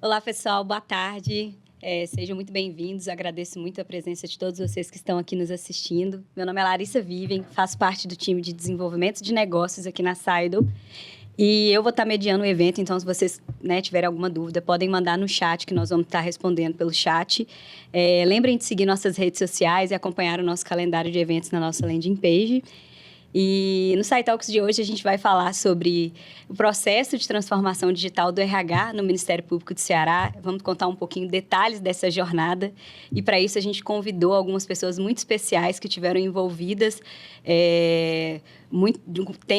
Olá, pessoal, boa tarde. Sejam muito bem-vindos. Agradeço muito a presença de todos vocês que estão aqui nos assistindo. Meu nome é Larissa Viven, faço parte do time de desenvolvimento de negócios aqui na Seidl. E eu vou estar mediando o evento, então se vocês tiverem alguma dúvida, podem mandar no chat, que nós vamos estar respondendo pelo chat. Lembrem de seguir nossas redes sociais e acompanhar o nosso calendário de eventos na nossa landing page. E no SciTalks de hoje a gente vai falar sobre o processo de transformação digital do RH no Ministério Público do Ceará. Vamos contar um pouquinho detalhes dessa jornada e para isso a gente convidou algumas pessoas muito especiais que tiveram envolvidas,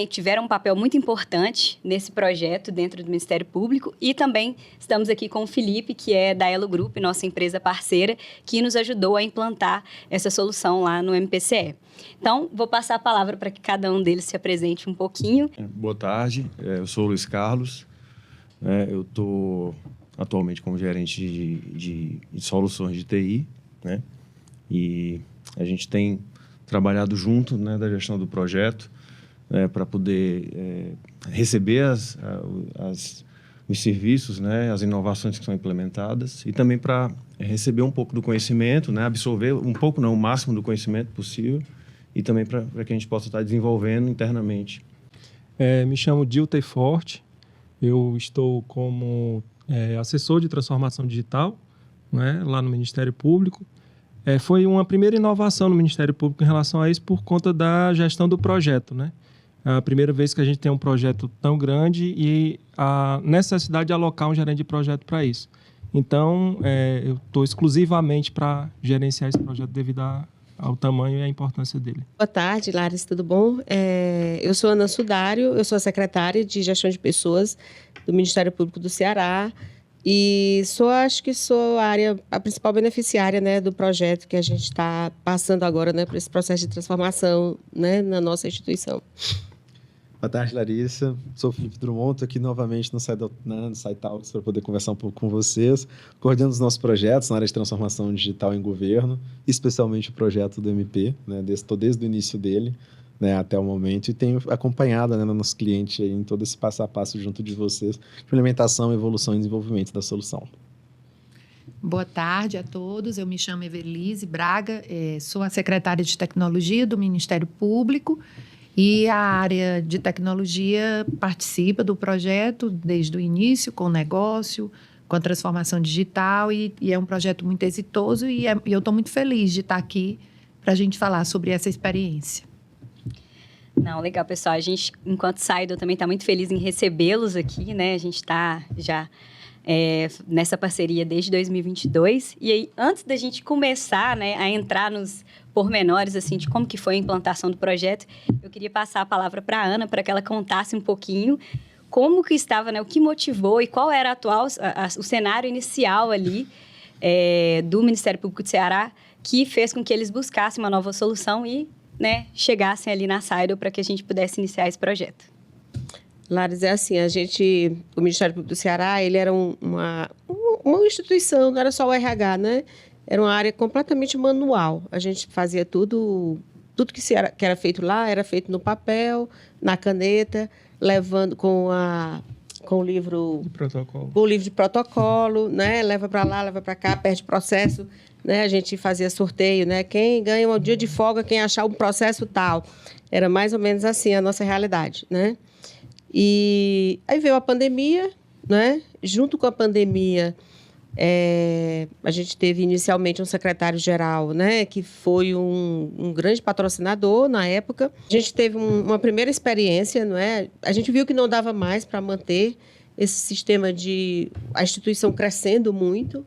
tiveram um papel muito importante nesse projeto dentro do Ministério Público e também estamos aqui com o Felipe, que é da Elo Group, nossa empresa parceira, que nos ajudou a implantar essa solução lá no MPCE. Então, vou passar a palavra para que cada um deles se apresente um pouquinho. Boa tarde, eu sou o Luiz Carlos, eu estou atualmente como gerente de soluções de TI, e a gente tem trabalhado junto da gestão do projeto para poder receber os serviços, as inovações que são implementadas e também para receber um pouco do conhecimento, absorver um pouco, não, o máximo do conhecimento possível e também para que a gente possa estar desenvolvendo internamente. Me chamo Diltei Forte, eu estou como assessor de transformação digital lá no Ministério Público. Foi uma primeira inovação no Ministério Público em relação a isso por conta da gestão do projeto. É a primeira vez que a gente tem um projeto tão grande e a necessidade de alocar um gerente de projeto para isso. Então, eu estou exclusivamente para gerenciar esse projeto devido ao tamanho e à importância dele. Boa tarde, Larissa, tudo bom? Eu sou Ana Sudário, eu sou a secretária de Gestão de Pessoas do Ministério Público do Ceará e acho que sou a principal beneficiária do projeto que a gente está passando agora por esse processo de transformação na nossa instituição. Boa tarde, Larissa. Sou o Felipe Drummond, estou aqui novamente no SciTalks para poder conversar um pouco com vocês, coordenando os nossos projetos na área de transformação digital em governo, especialmente o projeto do MP, estou desde o início dele até o momento e tenho acompanhado nosso cliente em todo esse passo a passo junto de vocês, implementação, evolução e desenvolvimento da solução. Boa tarde a todos, eu me chamo Evelise Braga, sou a secretária de Tecnologia do Ministério Público. E a área de tecnologia participa do projeto desde o início, com o negócio, com a transformação digital, e é um projeto muito exitoso e eu estou muito feliz de estar aqui para a gente falar sobre essa experiência. Não, legal, pessoal. A gente, enquanto Seidl, também está muito feliz em recebê-los aqui, A gente está já nessa parceria desde 2022. E aí, antes da gente começar a entrar nos pormenores assim, de como que foi a implantação do projeto, eu queria passar a palavra para a Ana, para que ela contasse um pouquinho como que estava, o que motivou e qual era o cenário inicial ali do Ministério Público do Ceará que fez com que eles buscassem uma nova solução e chegassem ali na Seidl para que a gente pudesse iniciar esse projeto. Lares, o Ministério Público do Ceará, ele era uma instituição, não era só o RH, Era uma área completamente manual. A gente fazia tudo que era feito lá, era feito no papel, na caneta, levando com o livro de protocolo. Com o livro de protocolo, Leva para lá, leva para cá, perde processo, A gente fazia sorteio, Quem ganha um dia de folga, quem achar um processo tal. Era mais ou menos assim a nossa realidade, E aí veio a pandemia, Junto com a pandemia, a gente teve inicialmente um secretário-geral, que foi um grande patrocinador na época. A gente teve uma primeira experiência, A gente viu que não dava mais para manter esse sistema a instituição crescendo muito,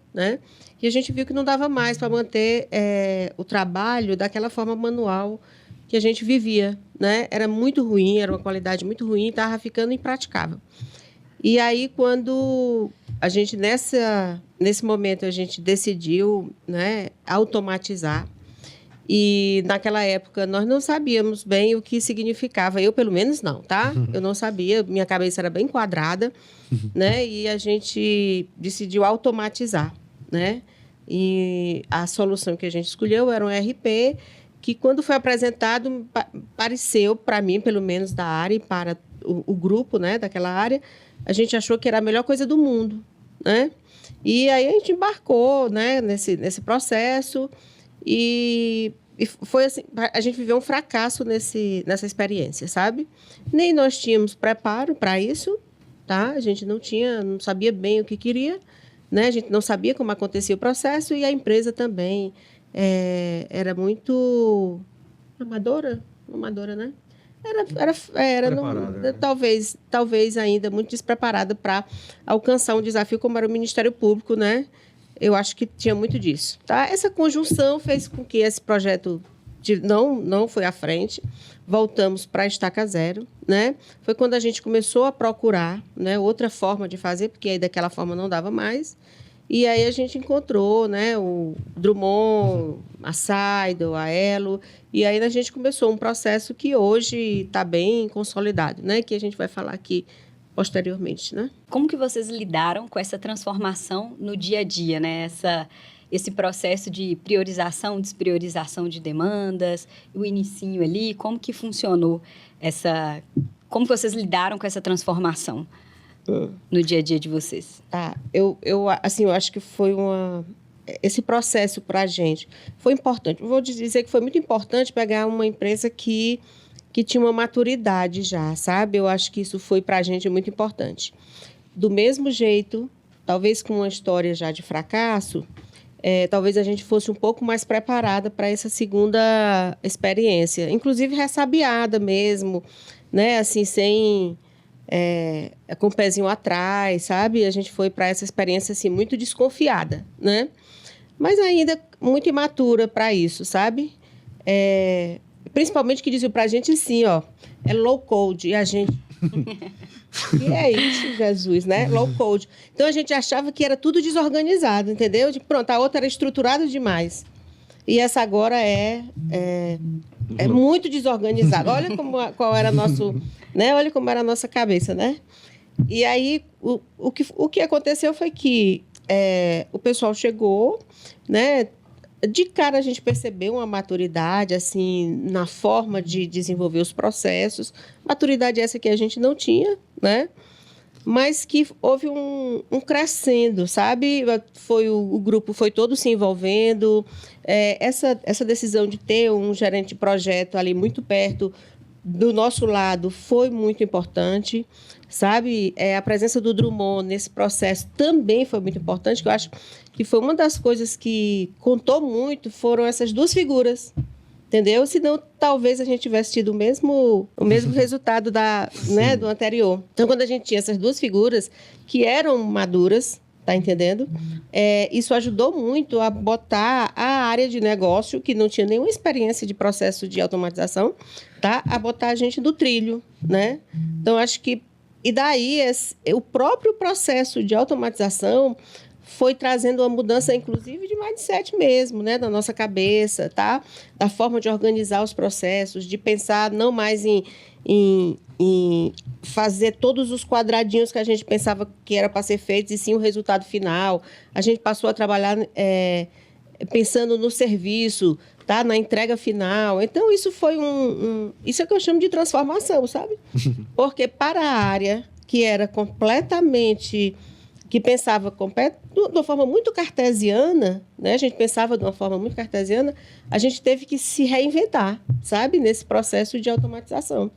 E a gente viu que não dava mais para manter o trabalho daquela forma manual que a gente vivia, Era muito ruim, era uma qualidade muito ruim, estava ficando impraticável. E aí, quando a gente, nesse momento, a gente decidiu automatizar. E, naquela época, nós não sabíamos bem o que significava. Eu, pelo menos, não, tá? Eu não sabia, minha cabeça era bem quadrada, E a gente decidiu automatizar, E a solução que a gente escolheu era um ERP que, quando foi apresentado, pareceu, para mim, pelo menos da área e para o grupo daquela área, a gente achou que era a melhor coisa do mundo, né? E aí a gente embarcou, né, nesse processo e foi assim, a gente viveu um fracasso nessa experiência, sabe? Nem nós tínhamos preparo para isso, tá? A gente não sabia bem o que queria, né? A gente não sabia como acontecia o processo e a empresa também era muito amadora, né? Preparada, talvez ainda muito despreparada para alcançar um desafio como era o Ministério Público, né? Eu acho que tinha muito disso, tá? Essa conjunção fez com que esse projeto não foi à frente. Voltamos para a estaca zero, né? Foi quando a gente começou a procurar, né, outra forma de fazer, porque aí daquela forma não dava mais. E aí a gente encontrou, né, o Drummond, a Seidel, a Elo, e aí a gente começou um processo que hoje está bem consolidado, né, que a gente vai falar aqui posteriormente, né? Como que vocês lidaram com essa transformação no dia a dia, né? Esse processo de priorização, despriorização de demandas, o inicinho ali, como que funcionou como vocês lidaram com essa transformação no dia a dia de vocês? Tá, eu acho que foi esse processo para a gente foi importante. Vou dizer que foi muito importante pegar uma empresa que tinha uma maturidade já, sabe? Eu acho que isso foi para a gente muito importante. Do mesmo jeito, talvez com uma história já de fracasso, talvez a gente fosse um pouco mais preparada para essa segunda experiência, inclusive ressabiada mesmo, né? Assim, com o pezinho atrás, sabe? A gente foi para essa experiência assim, muito desconfiada, né? Mas ainda muito imatura para isso, sabe? Principalmente que diziam para a gente assim, ó, é low code, e a gente... que é isso, Jesus, né? Low code. Então, a gente achava que era tudo desorganizado, entendeu? Pronto, a outra era estruturada demais. E essa agora é muito desorganizada. Olha qual era nosso... né? Olha como era a nossa cabeça, né? E aí, o que aconteceu foi que o pessoal chegou, né? De cara, a gente percebeu uma maturidade, assim, na forma de desenvolver os processos. Maturidade essa que a gente não tinha, né? Mas que houve um crescendo, sabe? O grupo foi todo se envolvendo. Essa decisão de ter um gerente de projeto ali muito perto do nosso lado foi muito importante, sabe? A presença do Drummond nesse processo também foi muito importante, que eu acho que foi uma das coisas que contou muito, foram essas duas figuras, entendeu? Senão, talvez a gente tivesse tido o mesmo resultado né, do anterior. Então, quando a gente tinha essas duas figuras que eram maduras, tá entendendo? Isso ajudou muito a botar a área de negócio, que não tinha nenhuma experiência de processo de automatização, tá? A botar a gente do trilho, né? Então, acho que... E daí, o próprio processo de automatização foi trazendo uma mudança, inclusive, de mindset mesmo, né? Da nossa cabeça, tá? Da forma de organizar os processos, de pensar não mais em fazer todos os quadradinhos que a gente pensava que era para ser feitos, e sim o resultado final. A gente passou a trabalhar pensando no serviço, tá? Na entrega final. Então, isso foi isso é que eu chamo de transformação, sabe? Porque para a área que era completamente... que pensava de uma forma muito cartesiana, né? A gente pensava de uma forma muito cartesiana, a gente teve que se reinventar, sabe? Nesse processo de automatização.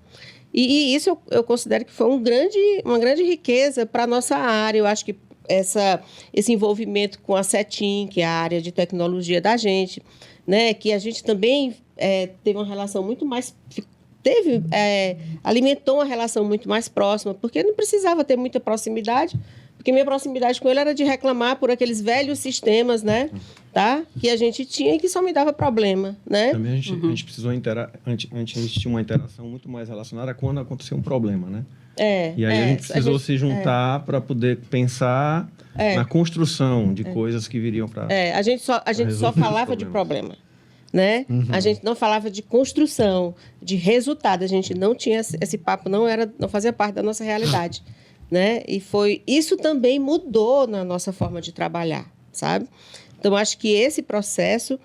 E isso eu considero que foi uma grande riqueza para a nossa área. Eu acho que esse envolvimento com a CETIM, que é a área de tecnologia da gente, né? Que a gente também teve uma relação muito mais... alimentou uma relação muito mais próxima, porque não precisava ter muita proximidade, porque minha proximidade com ele era de reclamar por aqueles velhos sistemas, né? Tá? Que a gente tinha e que só me dava problema, né? Também a gente precisou antes a gente tinha uma interação muito mais relacionada a quando aconteceu um problema, né? E aí a gente precisou se juntar para poder pensar na construção de coisas que viriam para... A gente só falava de problema, né? A gente não falava de construção, de resultado. A gente não tinha esse papo, não fazia parte da nossa realidade. Né? E isso também mudou na nossa forma de trabalhar, sabe? Então, acho que esse processo,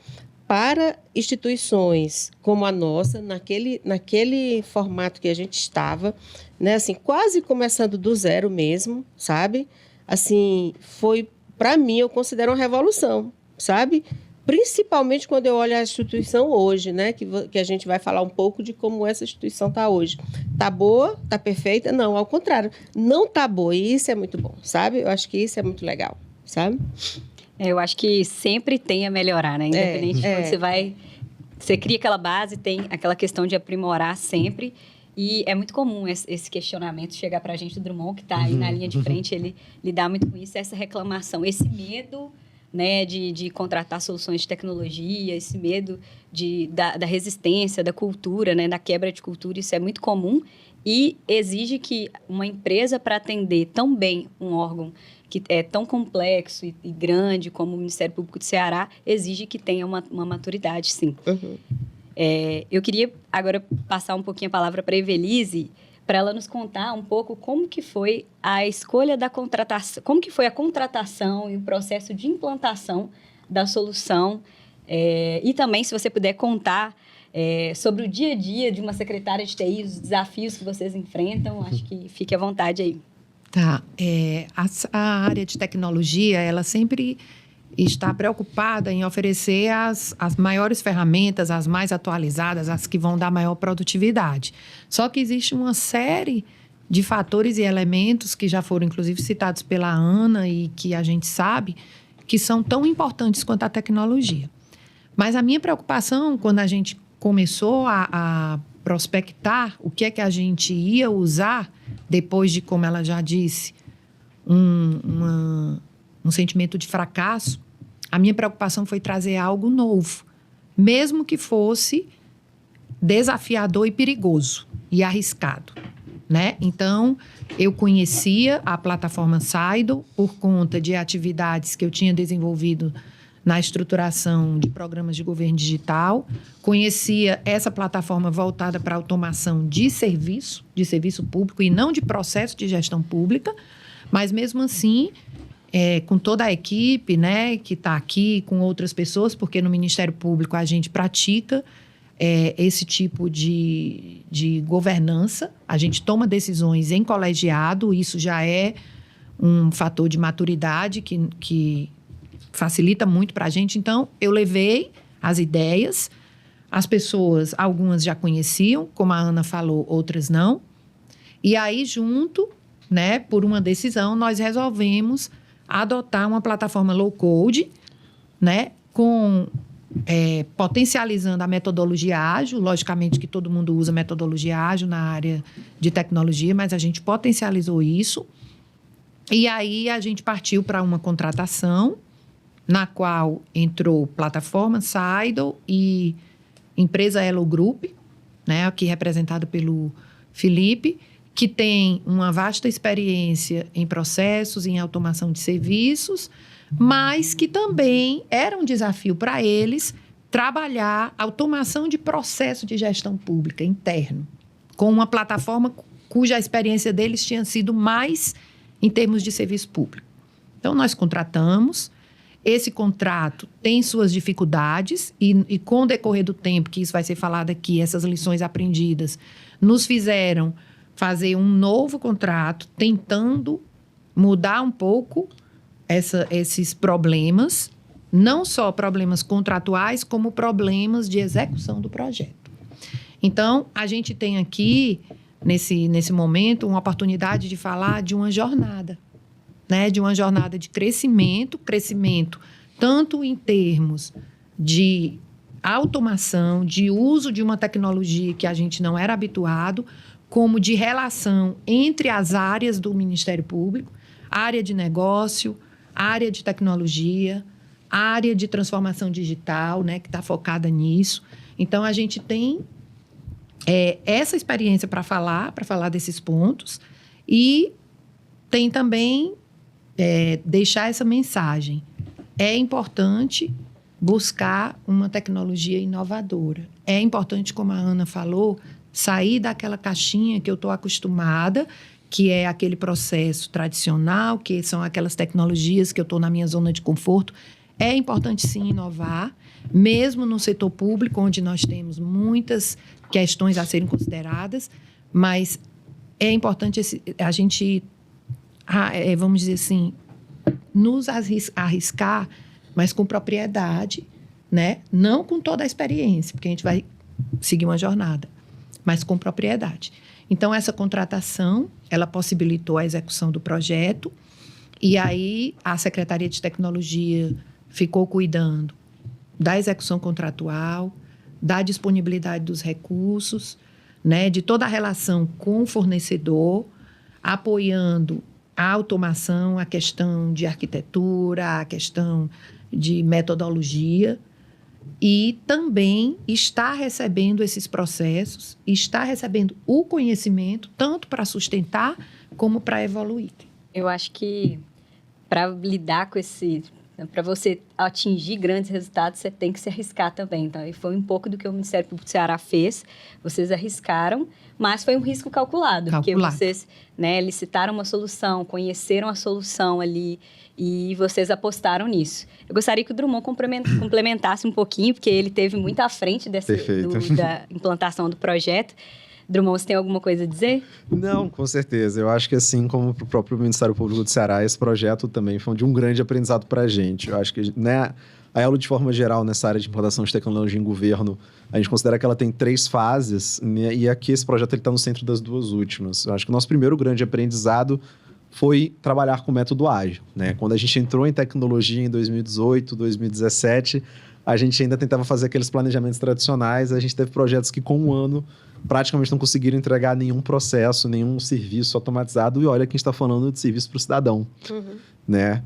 para instituições como a nossa, naquele formato que a gente estava, né? Assim, quase começando do zero mesmo, sabe? assim, foi, para mim, eu considero uma revolução, sabe? Principalmente quando eu olho a instituição hoje, né? Que a gente vai falar um pouco de como essa instituição está hoje. Está boa? Está perfeita? Não, ao contrário. Não está boa, e isso é muito bom, sabe? Eu acho que isso é muito legal, sabe? Eu acho que sempre tem a melhorar, né? Independente de quando você vai... Você cria aquela base, tem aquela questão de aprimorar sempre. E é muito comum esse questionamento chegar para a gente, o Drummond, que está aí na linha de frente, ele lidar muito com isso, essa reclamação, esse medo, né, de contratar soluções de tecnologia, esse medo da resistência, da cultura, né, da quebra de cultura, isso é muito comum e exige que uma empresa, para atender tão bem um órgão que é tão complexo e grande como o Ministério Público do Ceará, exige que tenha uma maturidade, sim. Eu queria agora passar um pouquinho a palavra para a Evelise, para ela nos contar um pouco como que foi a escolha da contratação, como que foi a contratação e o processo de implantação da solução, e também, se você puder contar sobre o dia a dia de uma secretária de TI, os desafios que vocês enfrentam, acho que fique à vontade aí. Tá. A área de tecnologia, ela sempre está preocupada em oferecer as maiores ferramentas, as mais atualizadas, as que vão dar maior produtividade. Só que existe uma série de fatores e elementos que já foram, inclusive, citados pela Ana e que a gente sabe que são tão importantes quanto a tecnologia. Mas a minha preocupação, quando a gente começou a prospectar o que é que a gente ia usar, depois de, como ela já disse, um sentimento de fracasso, a minha preocupação foi trazer algo novo, mesmo que fosse desafiador e perigoso e arriscado, né? Então, eu conhecia a plataforma Saido por conta de atividades que eu tinha desenvolvido na estruturação de programas de governo digital, conhecia essa plataforma voltada para automação de serviço público e não de processo de gestão pública, mas mesmo assim, com toda a equipe, né, que está aqui, com outras pessoas, porque no Ministério Público a gente pratica esse tipo de governança, a gente toma decisões em colegiado, isso já é um fator de maturidade que facilita muito para a gente. Então, eu levei as ideias, as pessoas, algumas já conheciam, como a Ana falou, outras não. E aí, junto, né, por uma decisão, nós resolvemos adotar uma plataforma low-code, né, potencializando a metodologia ágil. Logicamente que todo mundo usa metodologia ágil na área de tecnologia, mas a gente potencializou isso. E aí, a gente partiu para uma contratação, na qual entrou plataforma Saido e empresa Elo Group, né, aqui representada pelo Felipe, que tem uma vasta experiência em processos, em automação de serviços, mas que também era um desafio para eles trabalhar automação de processo de gestão pública interno, com uma plataforma cuja experiência deles tinha sido mais em termos de serviço público. Então, nós contratamos. Esse contrato tem suas dificuldades e com o decorrer do tempo, que isso vai ser falado aqui, essas lições aprendidas, nos fizeram fazer um novo contrato, tentando mudar um pouco esses problemas, não só problemas contratuais, como problemas de execução do projeto. Então, a gente tem aqui, nesse momento, uma oportunidade de falar de uma jornada, né, de uma jornada de crescimento tanto em termos de automação, de uso de uma tecnologia que a gente não era habituado, como de relação entre as áreas do Ministério Público, área de negócio, área de tecnologia, área de transformação digital, né, que está focada nisso. Então, a gente tem essa experiência para falar desses pontos e tem também deixar essa mensagem. É importante buscar uma tecnologia inovadora. É importante, como a Ana falou, sair daquela caixinha que eu estou acostumada, que é aquele processo tradicional, que são aquelas tecnologias que eu estou na minha zona de conforto. É importante, sim, inovar, mesmo no setor público, onde nós temos muitas questões a serem consideradas, mas é importante a gente vamos dizer assim, nos arriscar, mas com propriedade, né? Não com toda a experiência, porque a gente vai seguir uma jornada, mas com propriedade. Então, essa contratação, ela possibilitou a execução do projeto, e aí a Secretaria de Tecnologia ficou cuidando da execução contratual, da disponibilidade dos recursos, né, de toda a relação com o fornecedor, apoiando a automação, a questão de arquitetura, a questão de metodologia, e também está recebendo esses processos, está recebendo o conhecimento, tanto para sustentar como para evoluir. Eu acho que para lidar com para você atingir grandes resultados, você tem que se arriscar também. Então, e foi um pouco do que o Ministério Público do Ceará fez. Vocês arriscaram, mas foi um risco calculado. Porque vocês, né, licitaram uma solução, conheceram a solução ali e vocês apostaram nisso. Eu gostaria que o Drummond complementasse um pouquinho, porque ele teve muito à frente da implantação do projeto. Drummond, você tem alguma coisa a dizer? Não, com certeza. Eu acho que assim como para o próprio Ministério Público do Ceará, esse projeto também foi de um grande aprendizado para a gente. Eu acho que, né, a ELO, de forma geral, nessa área de implantação de tecnologia em governo, a gente considera que ela tem 3 fases, né, e aqui esse projeto está no centro das 2 últimas. Eu acho que o nosso primeiro grande aprendizado foi trabalhar com o método ágil, né? Quando a gente entrou em tecnologia em 2018, 2017, a gente ainda tentava fazer aqueles planejamentos tradicionais, a gente teve projetos que com um ano praticamente não conseguiram entregar nenhum processo, nenhum serviço automatizado, e olha que a gente está falando de serviço para o cidadão, né?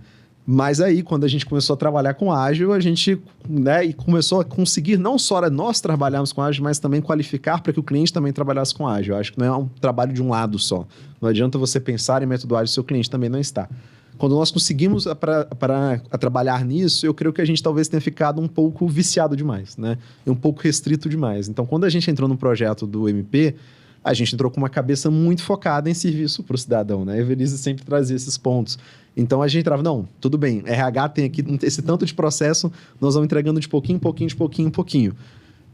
Mas aí, quando a gente começou a trabalhar com ágil, a gente, né, e começou a conseguir não só nós trabalharmos com ágil, mas também qualificar para que o cliente também trabalhasse com ágil. Eu acho que não é um trabalho de um lado só. Não adianta você pensar em método ágil se o cliente também não está. Quando nós conseguimos para trabalhar nisso, eu creio que a gente talvez tenha ficado um pouco viciado demais, né? E um pouco restrito demais. Então, quando a gente entrou no projeto do MP, a gente entrou com uma cabeça muito focada em serviço para o cidadão, né? A Evelise sempre trazia esses pontos. Então, a gente entrava, não, tudo bem, RH tem aqui esse tanto de processo, nós vamos entregando de pouquinho em pouquinho, de pouquinho em pouquinho.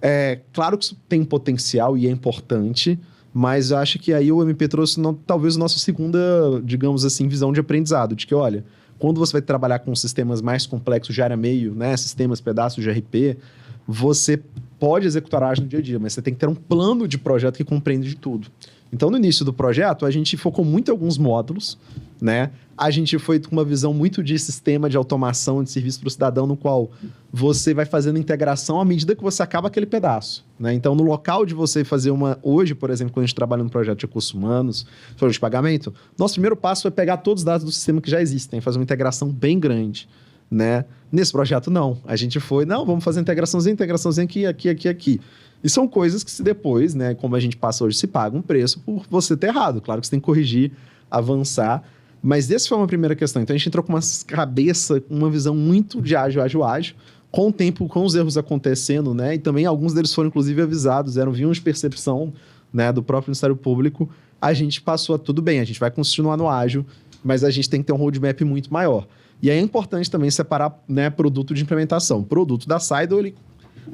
É claro que isso tem potencial e é importante, mas eu acho que aí o MP trouxe talvez a nossa segunda, digamos assim, visão de aprendizado, de que, olha, quando você vai trabalhar com sistemas mais complexos de área meio, né, sistemas, pedaços de RP, você pode executar ágil no dia a dia, mas você tem que ter um plano de projeto que compreende de tudo. Então, no início do projeto, a gente focou muito em alguns módulos, né? A gente foi com uma visão muito de sistema de automação de serviço para o cidadão, no qual você vai fazendo integração à medida que você acaba aquele pedaço, né? Então, no local de você fazer hoje, por exemplo, quando a gente trabalha no projeto de recursos humanos, projeto de pagamento, nosso primeiro passo é pegar todos os dados do sistema que já existem, fazer uma integração bem grande, né? Nesse projeto, não. A gente foi, vamos fazer integraçãozinha aqui. E são coisas que se depois, né, como a gente passa hoje, se paga um preço por você ter errado. Claro que você tem que corrigir, avançar, mas essa foi uma primeira questão. Então, a gente entrou com uma cabeça, uma visão muito de ágil, com o tempo, com os erros acontecendo, né, e também alguns deles foram, inclusive, avisados, vinham de percepção, né, do próprio Ministério Público. A gente passou a tudo bem, a gente vai continuar no ágil, mas a gente tem que ter um roadmap muito maior. E aí é importante também separar, né, produto de implementação. O produto da Seidel, ele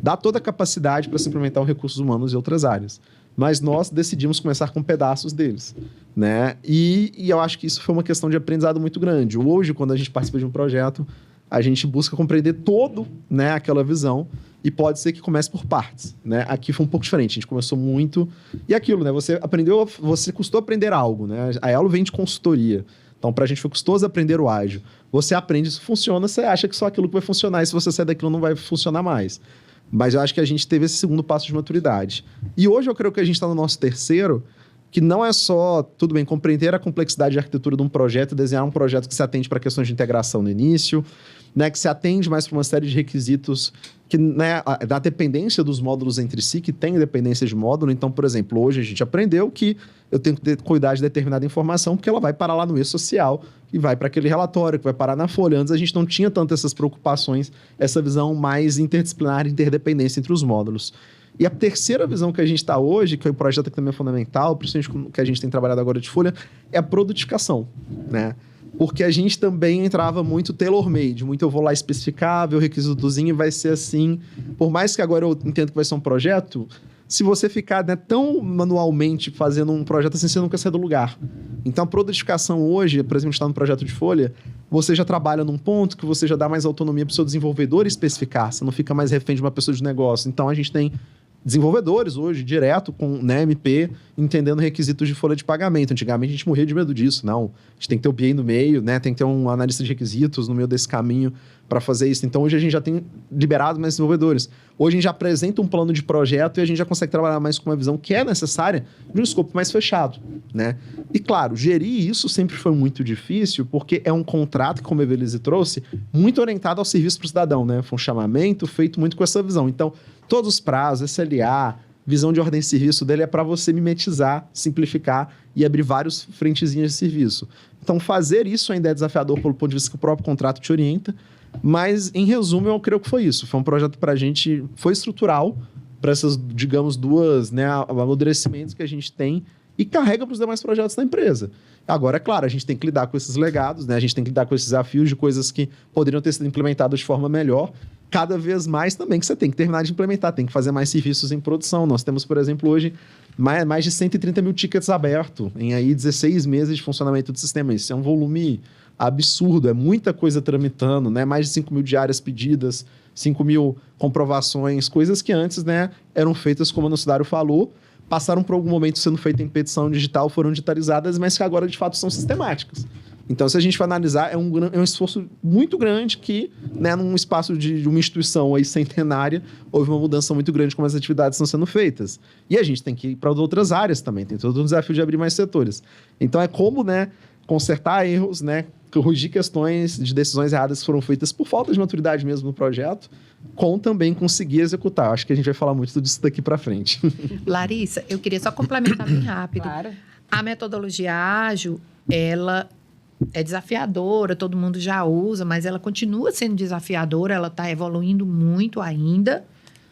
dá toda a capacidade para se implementar os recursos humanos em outras áreas. Mas nós decidimos começar com pedaços deles, né? E eu acho que isso foi uma questão de aprendizado muito grande. Hoje, quando a gente participa de um projeto, a gente busca compreender todo, né, aquela visão, e pode ser que comece por partes, né? Aqui foi um pouco diferente, a gente começou muito... E aquilo, né? Você custou aprender algo, né? A ELO vem de consultoria. Então, para a gente foi custoso aprender o ágil. Você aprende, isso funciona, você acha que só aquilo que vai funcionar, e se você sair daquilo não vai funcionar mais. Mas eu acho que a gente teve esse segundo passo de maturidade. E hoje eu creio que a gente está no nosso terceiro, que não é só, tudo bem, compreender a complexidade de arquitetura de um projeto, desenhar um projeto que se atende para questões de integração no início, né, que se atende mais para uma série de requisitos que, né, da dependência dos módulos entre si, que tem dependência de módulo. Então, por exemplo, hoje a gente aprendeu que eu tenho que cuidar de determinada informação, porque ela vai parar lá no e-social e vai para aquele relatório, que vai parar na folha. Antes a gente não tinha tanto essas preocupações, essa visão mais interdisciplinar, interdependência entre os módulos. E a terceira visão que a gente está hoje, que é o projeto que também é fundamental, principalmente que a gente tem trabalhado agora de folha, é a produtificação, né? Porque a gente também entrava muito tailor-made, muito eu vou lá especificar, ver o requisitozinho e vai ser assim. Por mais que agora eu entendo que vai ser um projeto, se você ficar, né, tão manualmente fazendo um projeto assim, você nunca sai do lugar. Então, a produtificação hoje, por exemplo, está no projeto de folha, você já trabalha num ponto que você já dá mais autonomia para o seu desenvolvedor especificar, você não fica mais refém de uma pessoa de negócio. Então, a gente tem desenvolvedores hoje, direto com, né, MP, entendendo requisitos de folha de pagamento. Antigamente, a gente morria de medo disso. Não, a gente tem que ter o BA no meio, né, tem que ter um analista de requisitos no meio desse caminho para fazer isso. Então, hoje a gente já tem liberado mais desenvolvedores. Hoje a gente já apresenta um plano de projeto e a gente já consegue trabalhar mais com uma visão que é necessária de um escopo mais fechado, né? E, claro, gerir isso sempre foi muito difícil, porque é um contrato, como a Evelise trouxe, muito orientado ao serviço para o cidadão, né? Foi um chamamento feito muito com essa visão. Então, todos os prazos, SLA, visão de ordem de serviço dele é para você mimetizar, simplificar e abrir vários frentezinhas de serviço. Então, fazer isso ainda é desafiador pelo ponto de vista que o próprio contrato te orienta, mas, em resumo, eu creio que foi isso. Foi um projeto para a gente, foi estrutural para essas, digamos, duas, né, amadurecimentos que a gente tem e carrega para os demais projetos da empresa. Agora, é claro, a gente tem que lidar com esses legados, né? A gente tem que lidar com esses desafios de coisas que poderiam ter sido implementadas de forma melhor, cada vez mais também que você tem que terminar de implementar, tem que fazer mais serviços em produção. Nós temos, por exemplo, hoje, mais de 130 mil tickets abertos em aí 16 meses de funcionamento do sistema. Isso é um volume absurdo, é muita coisa tramitando, né? Mais de 5 mil diárias pedidas, 5 mil comprovações, coisas que antes, né, eram feitas, como o Nocidário falou, passaram por algum momento sendo feitas em petição digital, foram digitalizadas, mas que agora, de fato, são sistemáticas. Então, se a gente for analisar, é um esforço muito grande que, né, num espaço de uma instituição aí centenária, houve uma mudança muito grande como as atividades estão sendo feitas. E a gente tem que ir para outras áreas também, tem todo um desafio de abrir mais setores. Então, é como, né, consertar erros, né, corrigir questões de decisões erradas que foram feitas por falta de maturidade mesmo no projeto, com também conseguir executar. Acho que a gente vai falar muito disso daqui para frente. Larissa, eu queria só complementar bem rápido. Claro. A metodologia ágil, ela é desafiadora, todo mundo já usa, mas ela continua sendo desafiadora, ela está evoluindo muito ainda,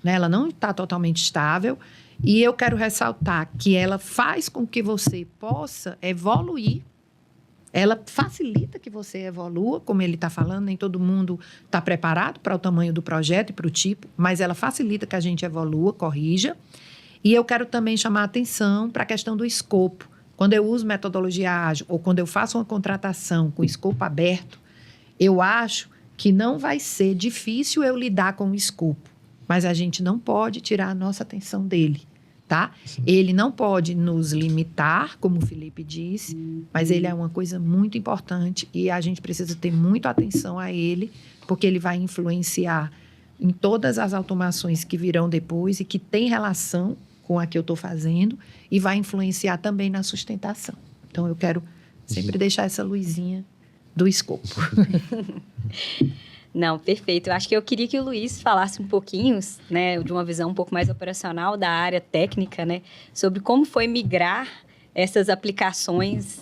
né? Ela não está totalmente estável. E eu quero ressaltar que ela faz com que você possa evoluir. Ela facilita que você evolua, como ele está falando, nem todo mundo está preparado para o tamanho do projeto e para o tipo, mas ela facilita que a gente evolua, corrija. E eu quero também chamar a atenção para a questão do escopo. Quando eu uso metodologia ágil ou quando eu faço uma contratação com escopo aberto, eu acho que não vai ser difícil eu lidar com o escopo, mas a gente não pode tirar a nossa atenção dele. Tá? Ele não pode nos limitar, como o Felipe disse, mas ele é uma coisa muito importante e a gente precisa ter muita atenção a ele, porque ele vai influenciar em todas as automações que virão depois e que tem relação com a que eu estou fazendo e vai influenciar também na sustentação. Então, eu quero sempre deixar essa luzinha do escopo. Não, perfeito. Eu acho que eu queria que o Luiz falasse um pouquinho, né, de uma visão um pouco mais operacional da área técnica, né, sobre como foi migrar essas aplicações,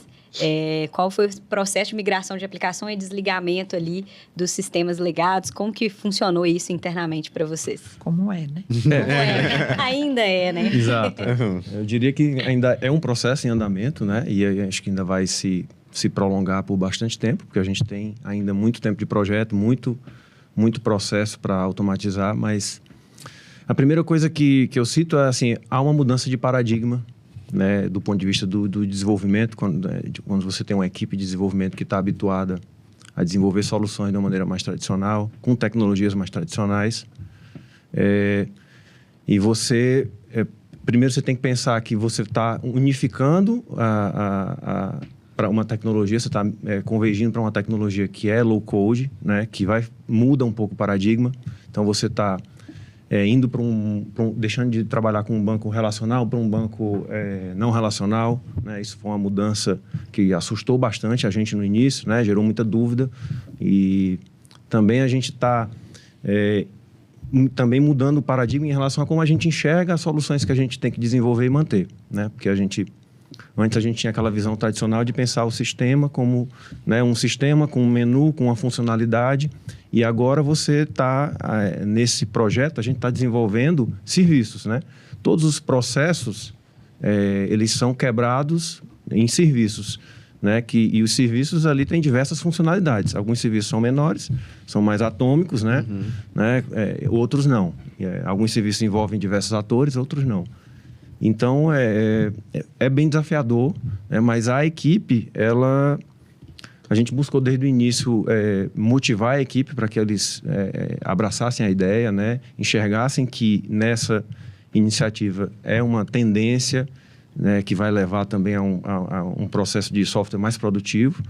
qual foi o processo de migração de aplicação e desligamento ali dos sistemas legados, como que funcionou isso internamente para vocês? Como é, né? Como é? Ainda é, né? Exato. Eu diria que ainda é um processo em andamento, né? E acho que ainda vai se prolongar por bastante tempo, porque a gente tem ainda muito tempo de projeto, muito processo para automatizar, mas a primeira coisa que eu cito é assim, há uma mudança de paradigma, né, do ponto de vista do desenvolvimento, quando você tem uma equipe de desenvolvimento que está habituada a desenvolver soluções de uma maneira mais tradicional, com tecnologias mais tradicionais, e você... primeiro você tem que pensar que você está unificando para uma tecnologia, você está convergindo para uma tecnologia que é low code, né, que muda um pouco o paradigma. Então você está indo deixando de trabalhar com um banco relacional para um banco não relacional, né? Isso foi uma mudança que assustou bastante a gente no início, né? Gerou muita dúvida e também a gente está também mudando o paradigma em relação a como a gente enxerga as soluções que a gente tem que desenvolver e manter, né? Porque antes a gente tinha aquela visão tradicional de pensar o sistema como, né, um sistema com um menu, com uma funcionalidade, e agora você está, nesse projeto, a gente está desenvolvendo serviços, né? Todos os processos, eles são quebrados em serviços, né? E os serviços ali têm diversas funcionalidades. Alguns serviços são menores, são mais atômicos, né? Né? Outros não. Alguns serviços envolvem diversos atores, outros não. Então, é bem desafiador, né? Mas a equipe, a gente buscou desde o início motivar a equipe para que eles abraçassem a ideia, né? Enxergassem que nessa iniciativa é uma tendência, né, que vai levar também a um processo de software mais produtivo.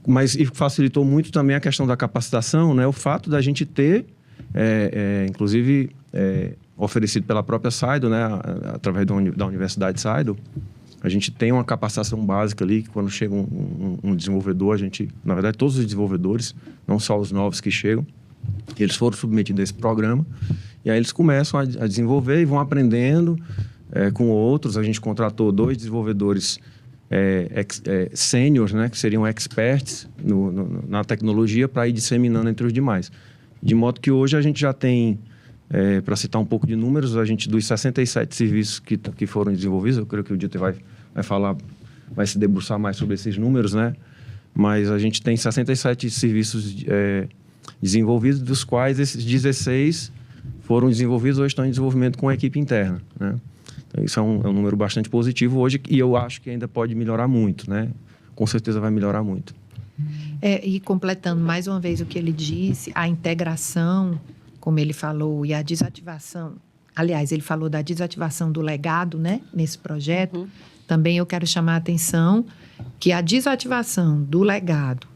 Mas e facilitou muito também a questão da capacitação, né? O fato da gente ter, inclusive, oferecido pela própria Saido, né? Através da Universidade Saido, a gente tem uma capacitação básica ali, que quando chega um desenvolvedor, na verdade, todos os desenvolvedores, não só os novos que chegam, eles foram submetidos a esse programa, e aí eles começam a desenvolver e vão aprendendo com outros. A gente contratou 2 desenvolvedores sêniores, né, que seriam experts na tecnologia, para ir disseminando entre os demais. De modo que hoje a gente já tem, para citar um pouco de números, dos 67 serviços que foram desenvolvidos, eu creio que o Dilter vai falar, vai se debruçar mais sobre esses números, né? Mas a gente tem 67 serviços desenvolvidos, dos quais esses 16 foram desenvolvidos ou estão em desenvolvimento com a equipe interna, né? Então, isso é um número bastante positivo hoje, e eu acho que ainda pode melhorar muito, né? Com certeza vai melhorar muito. E completando mais uma vez o que ele disse, a integração, como ele falou, e a desativação. Aliás, ele falou da desativação do legado, né, nesse projeto. Também eu quero chamar a atenção que a desativação do legado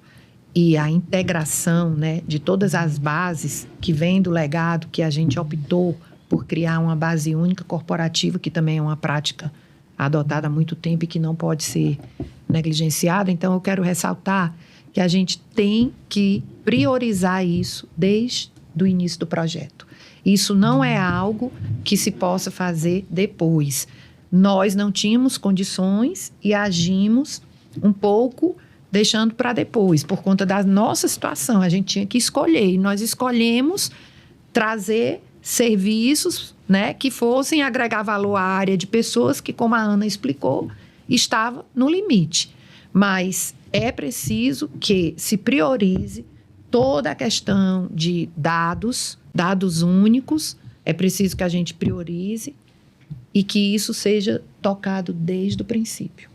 e a integração, né, de todas as bases que vêm do legado, que a gente optou por criar uma base única corporativa, que também é uma prática adotada há muito tempo e que não pode ser negligenciada. Então, eu quero ressaltar que a gente tem que priorizar isso desde o início do projeto. Isso não é algo que se possa fazer depois. Nós não tínhamos condições e agimos um pouco deixando para depois, por conta da nossa situação. A gente tinha que escolher, e nós escolhemos trazer serviços, né, que fossem agregar valor à área de pessoas que, como a Ana explicou, estava no limite. Mas é preciso que se priorize toda a questão de dados únicos, é preciso que a gente priorize e que isso seja tocado desde o princípio.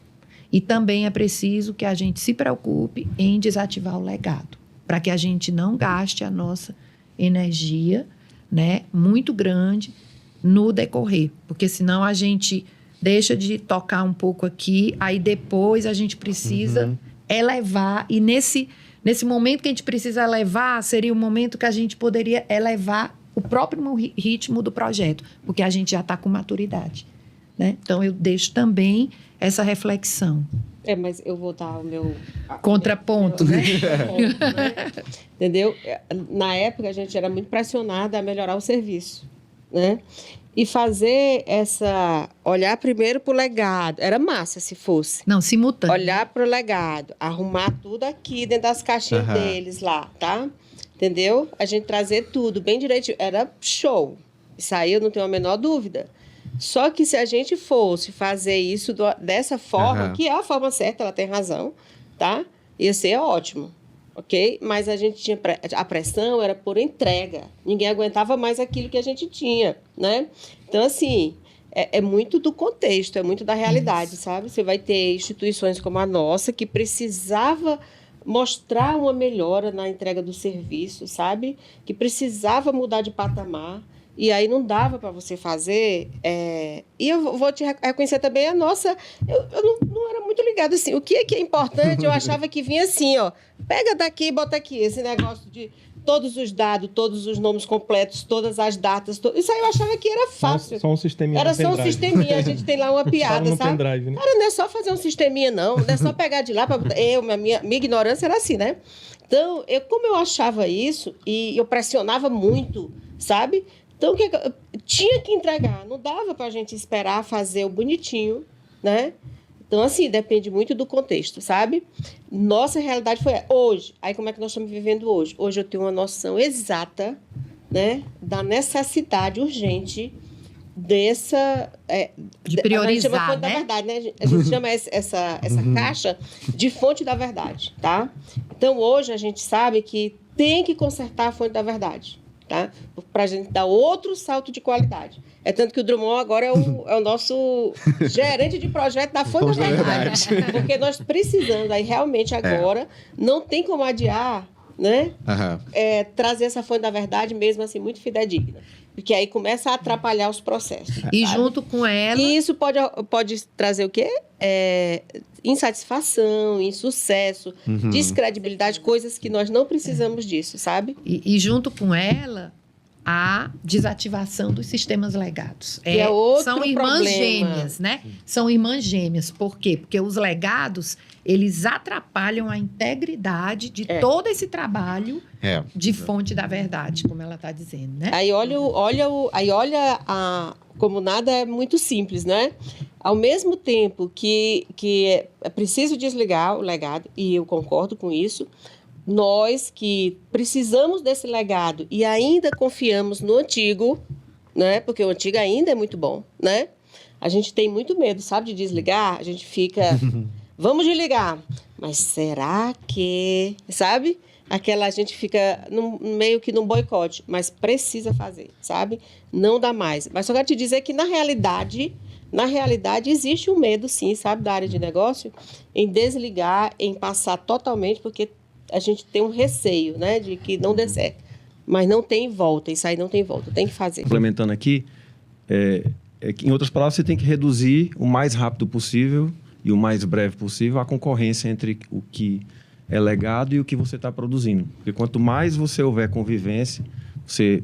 E também é preciso que a gente se preocupe em desativar o legado, para que a gente não gaste a nossa energia, né, muito grande no decorrer, porque senão a gente deixa de tocar um pouco aqui, aí depois a gente precisa elevar, e nesse momento que a gente precisa elevar, seria o momento que a gente poderia elevar o próprio ritmo do projeto, porque a gente já está com maturidade, né? Então, eu deixo também essa reflexão. Mas eu vou dar o meu... Contraponto, né? Entendeu? Na época, a gente era muito pressionada a melhorar o serviço, né? E fazer olhar primeiro para o legado. Era massa, se fosse. Não, simultâneo. Olhar para o legado, arrumar tudo aqui dentro das caixinhas deles lá, tá? Entendeu? A gente trazer tudo bem direitinho. Era show. Isso aí eu não tenho a menor dúvida. Só que se a gente fosse fazer isso dessa forma, que é a forma certa, ela tem razão, tá? Ia ser ótimo, ok? Mas a gente tinha... A pressão era por entrega. Ninguém aguentava mais aquilo que a gente tinha, né? Então, assim, é muito do contexto, é muito da realidade, sabe? Você vai ter instituições como a nossa, que precisava mostrar uma melhora na entrega do serviço, sabe? Que precisava mudar de patamar. E aí não dava para você fazer. E eu vou te reconhecer também a nossa... Eu não era muito ligada assim. O que é importante, eu achava que vinha assim, ó. Pega daqui e bota aqui. Esse negócio de todos os dados, todos os nomes completos, todas as datas. Isso aí eu achava que era fácil. Só um sisteminha. Era só um sisteminha. A gente tem lá uma piada, sabe? Pendrive, né? Cara, não é só fazer um sisteminha, não. Não é só pegar de lá para... Minha ignorância era assim, né? Então, como eu achava isso, e eu pressionava muito, sabe? Então, tinha que entregar, não dava para a gente esperar fazer o bonitinho, né? Então, assim, depende muito do contexto, sabe? Nossa realidade foi hoje. Aí, como é que nós estamos vivendo hoje? Hoje eu tenho uma noção exata, né, da necessidade urgente dessa... de priorizar, a gente chama fonte da verdade, né? A gente chama essa caixa de fonte da verdade, tá? Então, hoje a gente sabe que tem que consertar a fonte da verdade. tá? Para a gente dar outro salto de qualidade. É tanto que o Drummond agora é o nosso gerente de projeto da Fonte da Verdade. Porque nós precisamos, aí realmente agora, não tem como adiar, né? Trazer essa Fonte da Verdade mesmo assim, muito fidedigna. Porque aí começa a atrapalhar os processos. E sabe? junto com ela... E isso pode trazer o quê? Insatisfação, insucesso, descredibilidade, coisas que nós não precisamos disso, sabe? E junto com ela, a desativação dos sistemas legados. Que é outro são irmãs problema. gêmeas, né? São irmãs gêmeas. Por quê? Porque os legados, eles atrapalham a integridade de todo esse trabalho de fonte da verdade, como ela está dizendo, né? Aí olha como nada é muito simples, né? Ao mesmo tempo que é preciso desligar o legado, e eu concordo com isso, nós que precisamos desse legado e ainda confiamos no antigo, né? Porque o antigo ainda é muito bom, né? A gente tem muito medo, sabe, de desligar. A gente fica, vamos desligar. Mas será que, sabe? A gente fica meio que num boicote, mas precisa fazer, sabe? Não dá mais. Mas só quero te dizer que, na realidade, existe um medo, sim, sabe, da área de negócio, em desligar, em passar totalmente, porque a gente tem um receio, né, de que não dê certo. Mas não tem volta, isso aí não tem volta, tem que fazer. Complementando aqui, que, em outras palavras, você tem que reduzir o mais rápido possível e o mais breve possível a concorrência entre o que é legado e o que você está produzindo. Porque quanto mais você houver convivência, você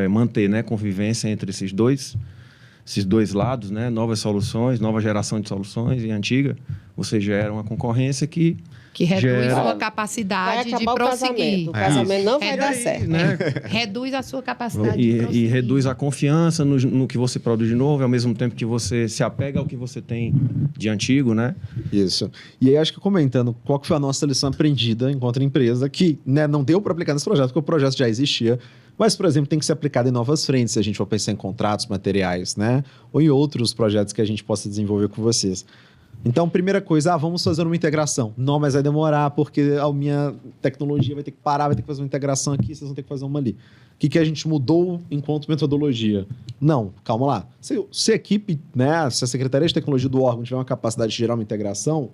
manter, né, convivência entre esses dois lados, né, novas soluções, nova geração de soluções e antiga, você gera uma concorrência que reduz sua capacidade de prosseguir. O casamento não vai dar certo. Né? Reduz a sua capacidade de prosseguir. E reduz a confiança no que você produz de novo, ao mesmo tempo que você se apega ao que você tem de antigo, né? Isso. E aí, acho que comentando qual que foi a nossa lição aprendida enquanto empresa, que, né, não deu para aplicar nesse projeto, porque o projeto já existia, mas, por exemplo, tem que ser aplicado em novas frentes, se a gente for pensar em contratos, materiais, né? Ou em outros projetos que a gente possa desenvolver com vocês. Então, primeira coisa, vamos fazer uma integração. Não, mas vai demorar, porque a minha tecnologia vai ter que parar, vai ter que fazer uma integração aqui, vocês vão ter que fazer uma ali. O que a gente mudou enquanto metodologia? Não, calma lá. Se a equipe, né, se a Secretaria de Tecnologia do órgão tiver uma capacidade de gerar uma integração,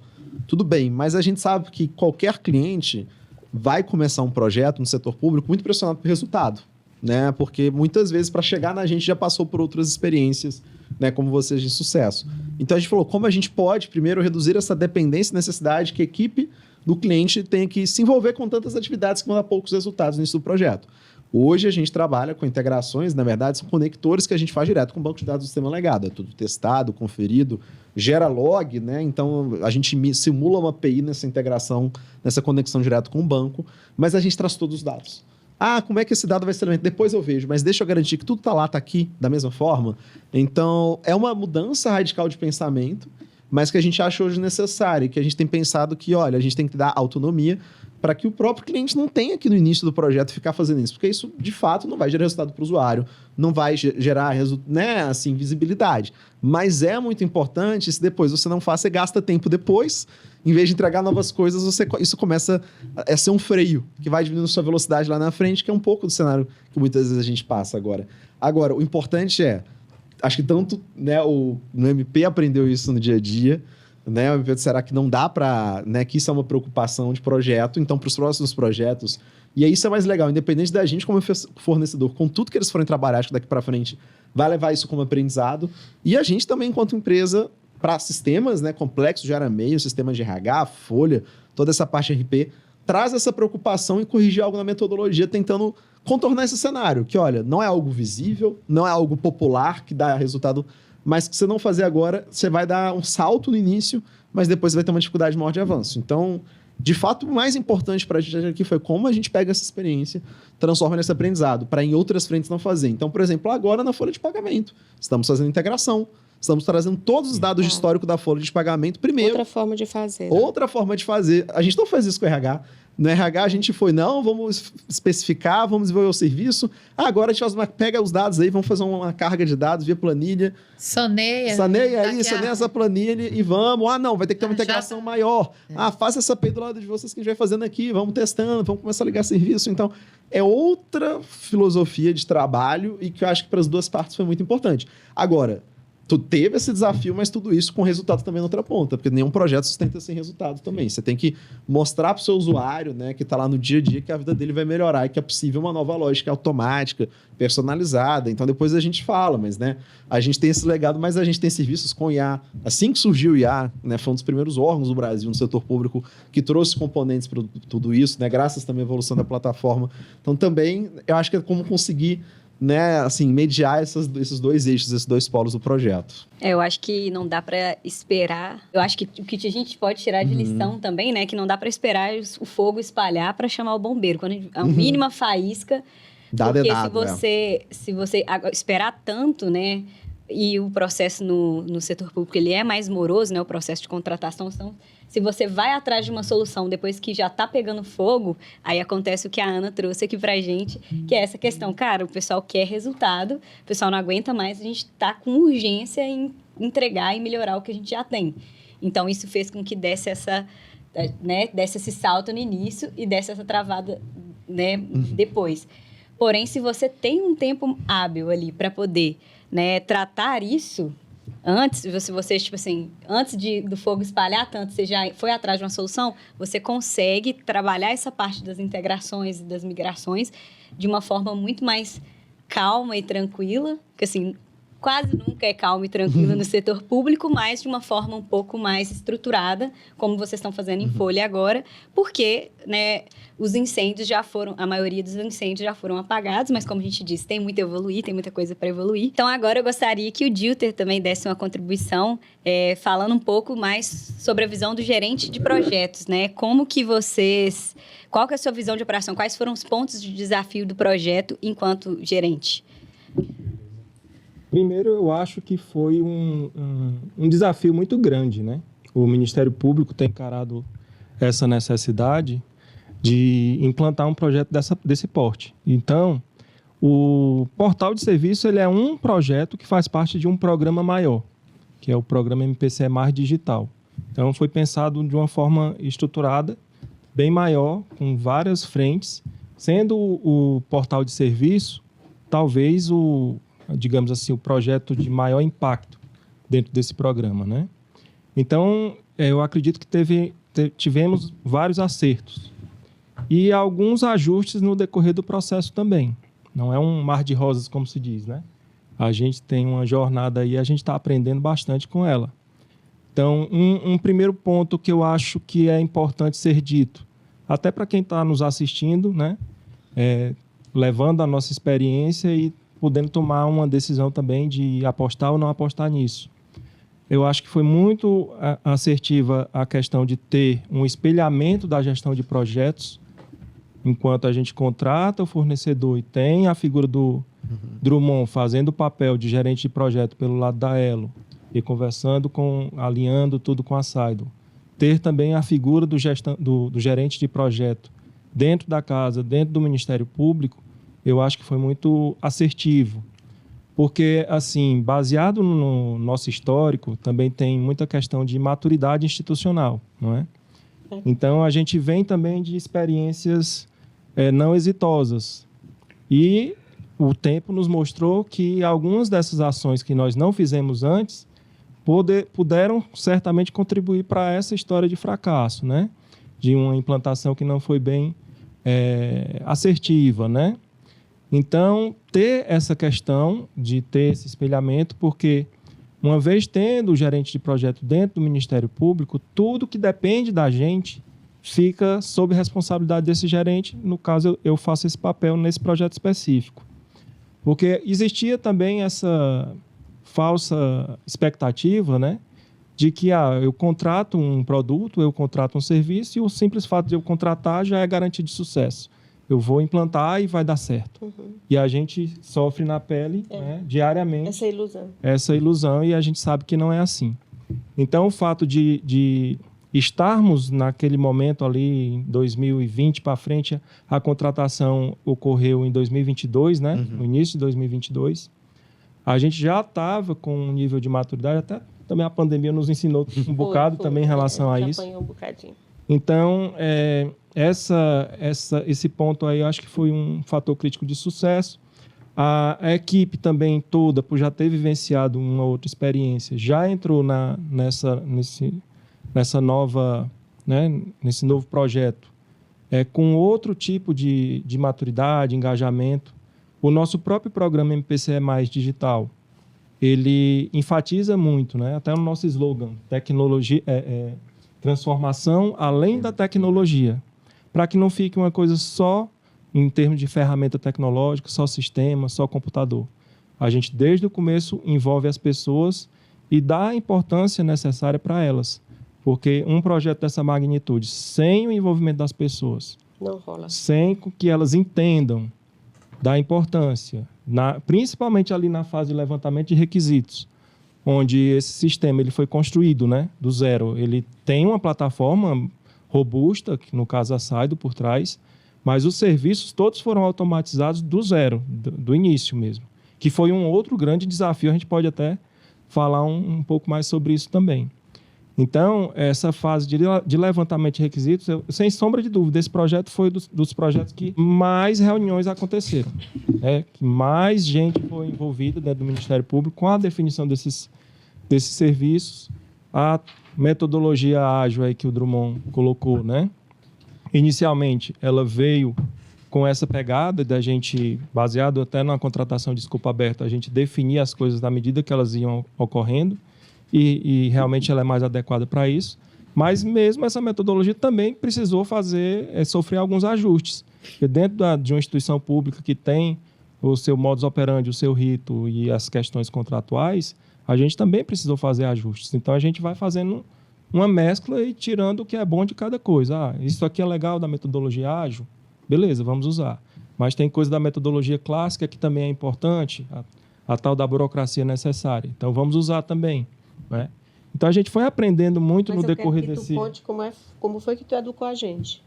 tudo bem, mas a gente sabe que qualquer cliente vai começar um projeto no setor público muito pressionado por resultado, né? Porque muitas vezes, para chegar na gente, já passou por outras experiências, né, como vocês de sucesso. Então a gente falou, como a gente pode, primeiro, reduzir essa dependência e necessidade que a equipe do cliente tenha que se envolver com tantas atividades que vão dar poucos resultados no início do projeto. Hoje a gente trabalha com integrações, na verdade, são conectores que a gente faz direto com o banco de dados do sistema legado. É tudo testado, conferido, gera log, né? Então a gente simula uma API nessa integração, nessa conexão direto com o banco, mas a gente traz todos os dados. Como é que esse dado vai ser eleito? Depois eu vejo, mas deixa eu garantir que tudo está lá, está aqui, da mesma forma. Então, é uma mudança radical de pensamento, mas que a gente acha hoje necessária, que a gente tem pensado que, olha, a gente tem que dar autonomia para que o próprio cliente não tenha aqui no início do projeto ficar fazendo isso, porque isso, de fato, não vai gerar resultado para o usuário, não vai gerar, né, assim, visibilidade. Mas é muito importante, se depois você não faz, você gasta tempo depois, em vez de entregar novas coisas, isso começa a ser um freio, que vai diminuindo sua velocidade lá na frente, que é um pouco do cenário que muitas vezes a gente passa agora. Agora, o importante acho que tanto, né, no MP aprendeu isso no dia a dia, né, o MP será que não dá para, né, que isso é uma preocupação de projeto, então para os próximos projetos, e aí isso é mais legal, independente da gente como fornecedor, com tudo que eles forem trabalhar, acho que daqui para frente vai levar isso como aprendizado, e a gente também, enquanto empresa, para sistemas, né, complexos de ARA-meio, sistemas de RH, folha, toda essa parte RP, traz essa preocupação em corrigir algo na metodologia, tentando contornar esse cenário, que, olha, não é algo visível, não é algo popular que dá resultado, mas que você não fazer agora, você vai dar um salto no início, mas depois você vai ter uma dificuldade maior de avanço. Então, de fato, o mais importante para a gente aqui foi como a gente pega essa experiência, transforma nesse aprendizado, para em outras frentes não fazer. Então, por exemplo, agora na folha de pagamento, estamos fazendo integração. Estamos trazendo todos os dados de histórico da folha de pagamento primeiro. Outra forma de fazer. Né? Outra forma de fazer. A gente não faz isso com o RH. No RH a gente foi, não, vamos especificar, vamos desenvolver o serviço. Agora a gente pega os dados aí, vamos fazer uma carga de dados via planilha. Saneia Saneia essa planilha e vamos. Não, vai ter que ter uma integração maior. Faça essa API do lado de vocês que a gente vai fazendo aqui, vamos testando, vamos começar a ligar serviço. Então, é outra filosofia de trabalho e que eu acho que para as duas partes foi muito importante. Agora, tu teve esse desafio, mas tudo isso com resultado também na outra ponta, porque nenhum projeto sustenta sem resultado também. Você tem que mostrar para o seu usuário, né, que está lá no dia a dia, que a vida dele vai melhorar e que é possível uma nova lógica automática, personalizada. Então, depois a gente fala, mas né, a gente tem esse legado, mas a gente tem serviços com IA. Assim que surgiu o IA, né, foi um dos primeiros órgãos do Brasil no setor público que trouxe componentes para tudo isso, né, graças também à evolução da plataforma. Então, também, eu acho que é como conseguir, né, assim, mediar esses dois eixos, esses dois polos do projeto. Eu acho que não dá para esperar. Eu acho que o que a gente pode tirar de lição também, né, que não dá para esperar o fogo espalhar para chamar o bombeiro. Quando a mínima faísca, porque se você esperar tanto, né, e o processo no setor público ele é mais moroso, né, o processo de contratação. Então, se você vai atrás de uma solução depois que já está pegando fogo, aí acontece o que a Ana trouxe aqui para a gente, que é essa questão. Cara, o pessoal quer resultado, o pessoal não aguenta mais, a gente está com urgência em entregar e melhorar o que a gente já tem. Então, isso fez com que desse esse salto no início e desse essa travada, né, depois. Porém, se você tem um tempo hábil ali para poder, né, tratar isso antes, você tipo assim, antes do fogo espalhar tanto, você já foi atrás de uma solução, você consegue trabalhar essa parte das integrações e das migrações de uma forma muito mais calma e tranquila, porque assim, quase nunca é calmo e tranquilo no setor público, mas de uma forma um pouco mais estruturada, como vocês estão fazendo em Folha agora, porque, né, os incêndios a maioria dos incêndios já foram apagados, mas como a gente disse, tem muito a evoluir, tem muita coisa para evoluir. Então agora eu gostaria que o Dilter também desse uma contribuição, falando um pouco mais sobre a visão do gerente de projetos, né? Qual que é a sua visão de operação? Quais foram os pontos de desafio do projeto enquanto gerente? Primeiro, eu acho que foi um desafio muito grande, né? O Ministério Público tem encarado essa necessidade de implantar um projeto desse porte. Então, o portal de serviço ele é um projeto que faz parte de um programa maior, que é o programa MPCE Mais Digital. Então, foi pensado de uma forma estruturada, bem maior, com várias frentes, sendo o portal de serviço, talvez digamos assim, o projeto de maior impacto dentro desse programa, né? Então, eu acredito que tivemos vários acertos e alguns ajustes no decorrer do processo também. Não é um mar de rosas, como se diz, né? A gente tem uma jornada aí, a gente está aprendendo bastante com ela. Então, um primeiro ponto que eu acho que é importante ser dito, até para quem está nos assistindo, né? Levando a nossa experiência e podendo tomar uma decisão também de apostar ou não apostar nisso. Eu acho que foi muito assertiva a questão de ter um espelhamento da gestão de projetos, enquanto a gente contrata o fornecedor e tem a figura do Drummond fazendo o papel de gerente de projeto pelo lado da Elo e alinhando tudo com a Saido. Ter também a figura do gerente de projeto dentro da casa, dentro do Ministério Público, eu acho que foi muito assertivo. Porque, assim, baseado no nosso histórico, também tem muita questão de maturidade institucional, não é? Então, a gente vem também de experiências não exitosas. E o tempo nos mostrou que algumas dessas ações que nós não fizemos antes puderam certamente contribuir para essa história de fracasso, né? De uma implantação que não foi bem assertiva, né? Então, ter essa questão de ter esse espelhamento, porque uma vez tendo o gerente de projeto dentro do Ministério Público, tudo que depende da gente fica sob responsabilidade desse gerente. No caso, eu faço esse papel nesse projeto específico. Porque existia também essa falsa expectativa, né, de que eu contrato um produto, eu contrato um serviço e o simples fato de eu contratar já é garantia de sucesso. eu vou implantar e vai dar certo. E a gente sofre na pele, né, diariamente essa ilusão, e a gente sabe que não é assim. Então, o fato de estarmos naquele momento ali, em 2020 para frente, a contratação ocorreu em 2022, né? No início de 2022. A gente já estava com um nível de maturidade, até também a pandemia nos ensinou um bocado também em relação a isso. Apanhou um bocadinho. Então, esse ponto aí eu acho que foi um fator crítico de sucesso. A equipe também toda, por já ter vivenciado uma outra experiência, já entrou nessa nova, né, nesse novo projeto, com outro tipo de maturidade, engajamento. O nosso próprio programa MPCE Mais Digital, ele enfatiza muito, né, até no nosso slogan, tecnologia, transformação além da tecnologia, para que não fique uma coisa só em termos de ferramenta tecnológica, só sistema, só computador. A gente, desde o começo, envolve as pessoas e dá a importância necessária para elas. Porque um projeto dessa magnitude, sem o envolvimento das pessoas, não rola. Sem que elas entendam da importância, principalmente ali na fase de levantamento de requisitos, onde esse sistema ele foi construído, né, do zero. Ele tem uma plataforma robusta, que no caso a Saido por trás, mas os serviços todos foram automatizados do zero, do início mesmo, que foi um outro grande desafio. A gente pode até falar um pouco mais sobre isso também. Então, essa fase de levantamento de requisitos, sem sombra de dúvida, esse projeto foi dos projetos que mais reuniões aconteceram, né? Que mais gente foi envolvida dentro do Ministério Público com a definição desses serviços. A metodologia ágil aí que o Drummond colocou, né? Inicialmente, ela veio com essa pegada da gente, baseado até na contratação de escopo aberto, a gente definir as coisas na medida que elas iam ocorrendo, e realmente ela é mais adequada para isso. Mas mesmo essa metodologia também precisou sofrer alguns ajustes. Porque dentro de uma instituição pública que tem o seu modus operandi, o seu rito e as questões contratuais, a gente também precisou fazer ajustes. Então, a gente vai fazendo uma mescla e tirando o que é bom de cada coisa. Isso aqui é legal da metodologia ágil? Beleza, vamos usar. Mas tem coisa da metodologia clássica que também é importante, a tal da burocracia necessária. Então, vamos usar também, né? Então, a gente foi aprendendo muito no decorrer desse... Mas eu quero que tu conte como foi que tu educou a gente.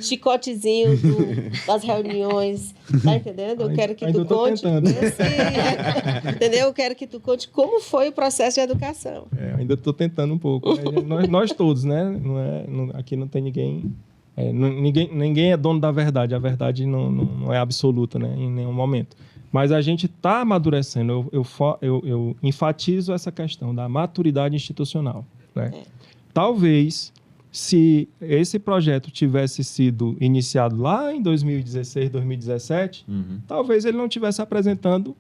Chicotezinho das reuniões, tá entendendo? Eu quero que tu conte. Entendeu? Eu quero que tu conte como foi o processo de educação. Ainda estou tentando um pouco. Nós todos, né? Aqui não tem ninguém. Ninguém é dono da verdade. A verdade não é absoluta, né? Em nenhum momento. Mas a gente está amadurecendo. Eu enfatizo essa questão da maturidade institucional, né? Talvez, se esse projeto tivesse sido iniciado lá em 2016, 2017, talvez ele não estivesse apresentando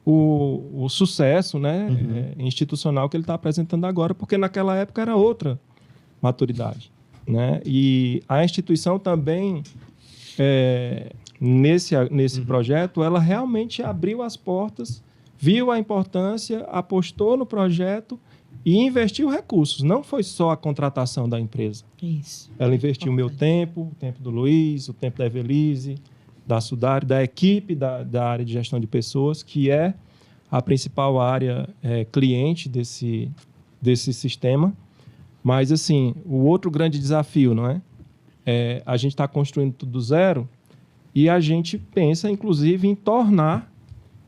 o sucesso, né, institucional que ele está apresentando agora, porque naquela época era outra maturidade, né? E a instituição também, nesse projeto, ela realmente abriu as portas, viu a importância, apostou no projeto e investiu recursos. Não foi só a contratação da empresa. Isso. Ela investiu o meu tempo, o tempo do Luiz, o tempo da Evelise, da Sudari, da equipe da área de gestão de pessoas, que é a principal área cliente desse sistema. Mas, assim, o outro grande desafio, não é? A gente está construindo tudo do zero e a gente pensa, inclusive, em tornar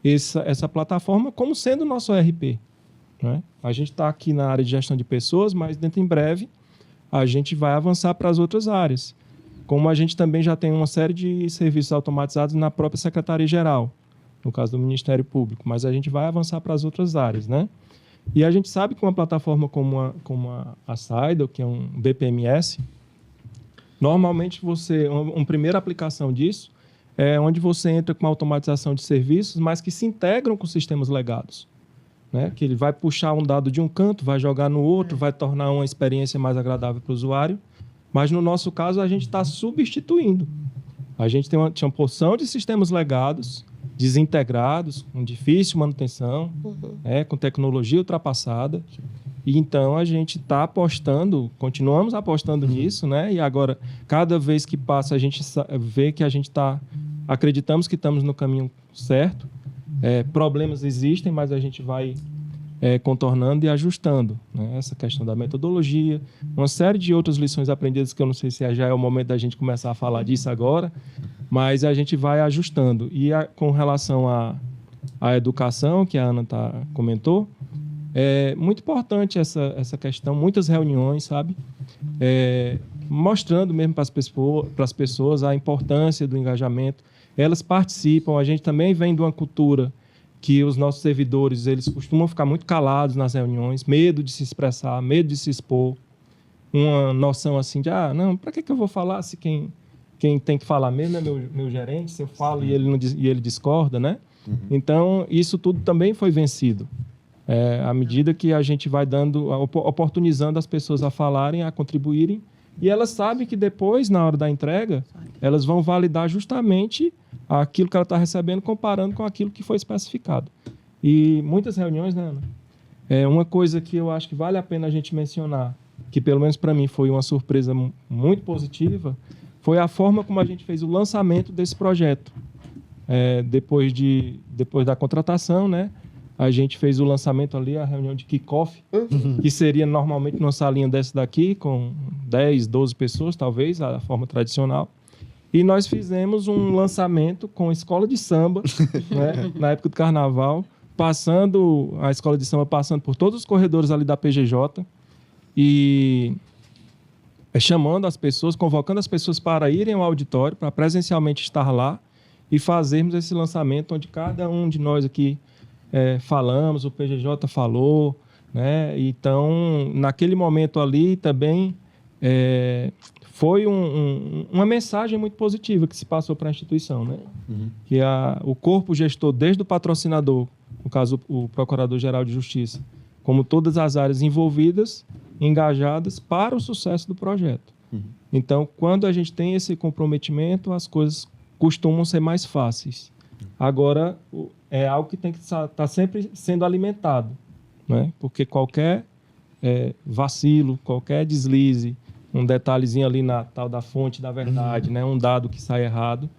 essa plataforma como sendo o nosso ERP. Né? A gente está aqui na área de gestão de pessoas, mas dentro em breve a gente vai avançar para as outras áreas. Como a gente também já tem uma série de serviços automatizados na própria Secretaria-Geral, no caso do Ministério Público, mas a gente vai avançar para as outras áreas, né? E a gente sabe que uma plataforma como a Saido, que é um BPMS, normalmente uma primeira aplicação disso é onde você entra com uma automatização de serviços, mas que se integram com sistemas legados. Né? Que ele vai puxar um dado de um canto, vai jogar no outro, vai tornar uma experiência mais agradável para o usuário. Mas, no nosso caso, a gente está substituindo. A gente tinha uma porção de sistemas legados, desintegrados, com difícil manutenção, com tecnologia ultrapassada. E então a gente está apostando, continuamos apostando nisso, né? E agora, cada vez que passa, a gente vê que a gente acreditamos que estamos no caminho certo. Problemas existem, mas a gente vai contornando e ajustando, né? Essa questão da metodologia, uma série de outras lições aprendidas que eu não sei se já é o momento da gente começar a falar disso agora, mas a gente vai ajustando. E com relação à educação, que a Ana comentou, é muito importante essa questão, muitas reuniões, sabe? Mostrando mesmo para as pessoas a importância do engajamento. Elas participam, a gente também vem de uma cultura que os nossos servidores, eles costumam ficar muito calados nas reuniões, medo de se expressar, medo de se expor, uma noção assim de, não, para que eu vou falar se quem tem que falar mesmo é meu gerente, se eu falo e ele discorda, né? Uhum. Então, isso tudo também foi vencido. À medida que a gente vai oportunizando as pessoas a falarem, a contribuírem, e elas sabem que depois, na hora da entrega, elas vão validar justamente aquilo que ela está recebendo, comparando com aquilo que foi especificado. E muitas reuniões, né, Ana? Uma coisa que eu acho que vale a pena a gente mencionar, que pelo menos para mim foi uma surpresa muito positiva, foi a forma como a gente fez o lançamento desse projeto. Depois da contratação, né? A gente fez o lançamento ali, a reunião de kick-off, que seria normalmente numa salinha dessa daqui, com 10, 12 pessoas, talvez, a forma tradicional. E nós fizemos um lançamento com escola de samba, né, na época do carnaval, a escola de samba passando por todos os corredores ali da PGJ e chamando as pessoas, convocando as pessoas para irem ao auditório, para presencialmente estar lá e fazermos esse lançamento onde cada um de nós aqui falamos, o PGJ falou, né? Então, naquele momento ali também foi uma mensagem muito positiva que se passou para a instituição, né? Uhum. Que o corpo gestor, desde o patrocinador, no caso o Procurador-Geral de Justiça, como todas as áreas envolvidas, engajadas para o sucesso do projeto. Uhum. Então, quando a gente tem esse comprometimento, as coisas costumam ser mais fáceis. Agora, é algo que tem que estar sempre sendo alimentado, né? Porque qualquer vacilo, qualquer deslize, um detalhezinho ali na tal da fonte da verdade, né? Um dado que sai errado,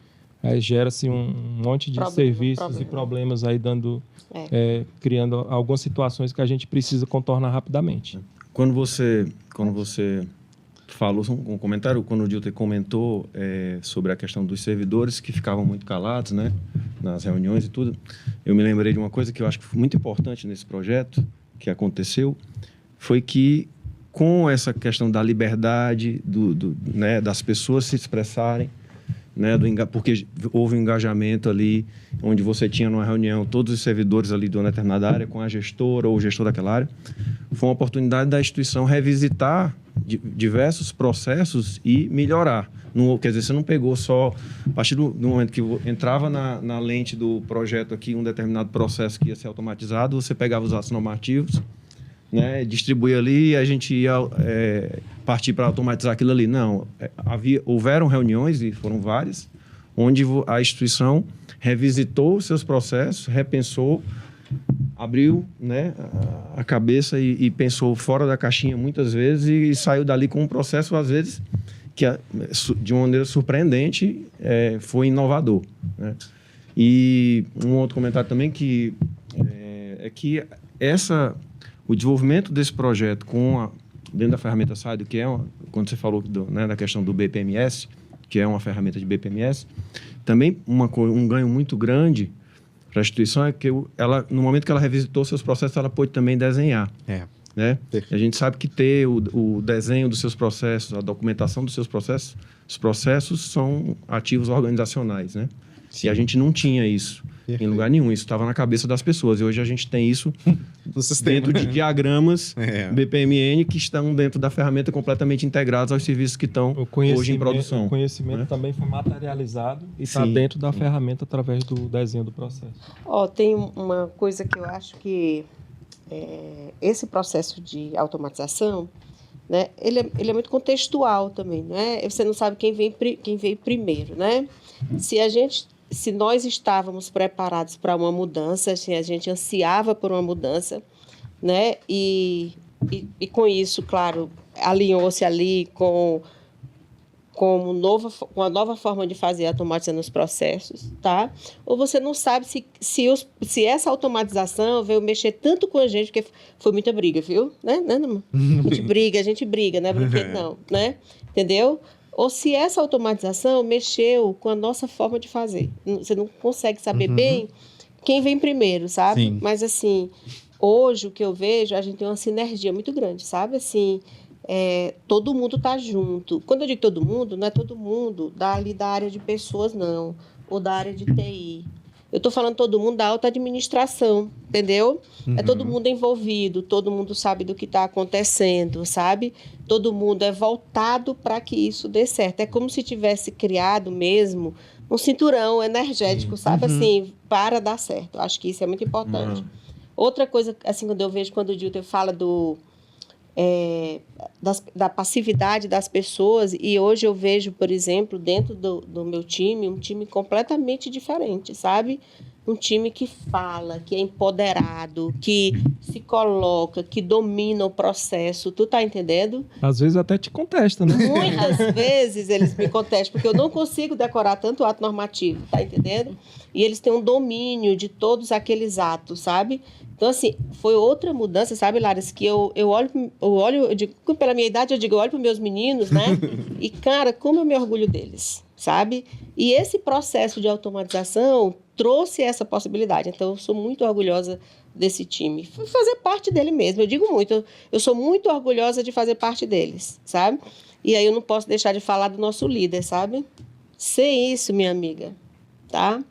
gera-se um monte de serviços e problemas aí criando algumas situações que a gente precisa contornar rapidamente. Quando você falou um comentário, quando o Dilter comentou sobre a questão dos servidores que ficavam muito calados, né, nas reuniões e tudo, eu me lembrei de uma coisa que eu acho que foi muito importante nesse projeto que aconteceu, foi que com essa questão da liberdade né, das pessoas se expressarem, né, porque houve um engajamento ali, onde você tinha numa reunião todos os servidores ali de uma determinada área com a gestora ou o gestor daquela área, foi uma oportunidade da instituição revisitar diversos processos e melhorar. Quer dizer, você não pegou só, a partir do momento que entrava na lente do projeto aqui um determinado processo que ia ser automatizado, você pegava os atos normativos, né, distribuía ali e a gente ia partir para automatizar aquilo ali. Não, houveram reuniões, e foram várias, onde a instituição revisitou os seus processos, repensou, abriu, né, a cabeça e pensou fora da caixinha muitas vezes e saiu dali com um processo, às vezes, que de uma maneira surpreendente foi inovador, né? E um outro comentário também que o desenvolvimento desse projeto dentro da ferramenta SAIDO, que quando você falou da questão do BPMS, que é uma ferramenta de BPMS, também um ganho muito grande para a instituição é que no momento que ela revisitou seus processos, ela pôde também desenhar. Né? A gente sabe que ter o desenho dos seus processos, a documentação dos seus processos, os processos são ativos organizacionais, né? E a gente não tinha isso em lugar nenhum. Isso estava na cabeça das pessoas. E hoje a gente tem isso dentro de diagramas BPMN que estão dentro da ferramenta completamente integrados aos serviços que estão hoje em produção. O conhecimento também foi materializado e está dentro da ferramenta através do desenho do processo. Tem uma coisa que eu acho que esse processo de automatização, né, ele é muito contextual também, né? Você não sabe quem veio primeiro, né? Se nós estávamos preparados para uma mudança, se a gente ansiava por uma mudança, né? E e com isso, claro, alinhou-se ali com a nova forma de fazer automatização nos processos, tá? Ou você não sabe se essa automatização veio mexer tanto com a gente, porque foi muita briga, viu? Né? A gente briga, né? Brinquedo não, né? Entendeu? Ou se essa automatização mexeu com a nossa forma de fazer. Você não consegue saber bem quem vem primeiro, sabe? Sim. Mas, assim, hoje o que eu vejo, a gente tem uma sinergia muito grande, sabe? Assim, todo mundo está junto. Quando eu digo todo mundo, não é todo mundo ali da área de pessoas, não, ou da área de TI. Eu estou falando todo mundo da alta administração, entendeu? É todo mundo envolvido, todo mundo sabe do que está acontecendo, sabe? Todo mundo é voltado para que isso dê certo. É como se tivesse criado mesmo um cinturão energético, sabe? Assim, para dar certo. Acho que isso é muito importante. Outra coisa, assim, quando o Dilton fala da passividade das pessoas, e hoje eu vejo, por exemplo, dentro do meu time, um time completamente diferente, sabe? Um time que fala, que é empoderado, que se coloca, que domina o processo. Tu tá entendendo? Às vezes até te contesta, né? Muitas vezes eles me contestam, porque eu não consigo decorar tanto ato normativo, tá entendendo? E eles têm um domínio de todos aqueles atos, sabe? Então, assim, foi outra mudança, sabe, Laris, que eu olho, eu digo, pela minha idade, eu olho para os meus meninos, né? E, cara, como eu me orgulho deles, sabe? E esse processo de automatização trouxe essa possibilidade. Então, eu sou muito orgulhosa desse time. Fui fazer parte dele mesmo. Eu digo muito, eu sou muito orgulhosa de fazer parte deles, sabe? E aí eu não posso deixar de falar do nosso líder, sabe? Sem isso, minha amiga, tá?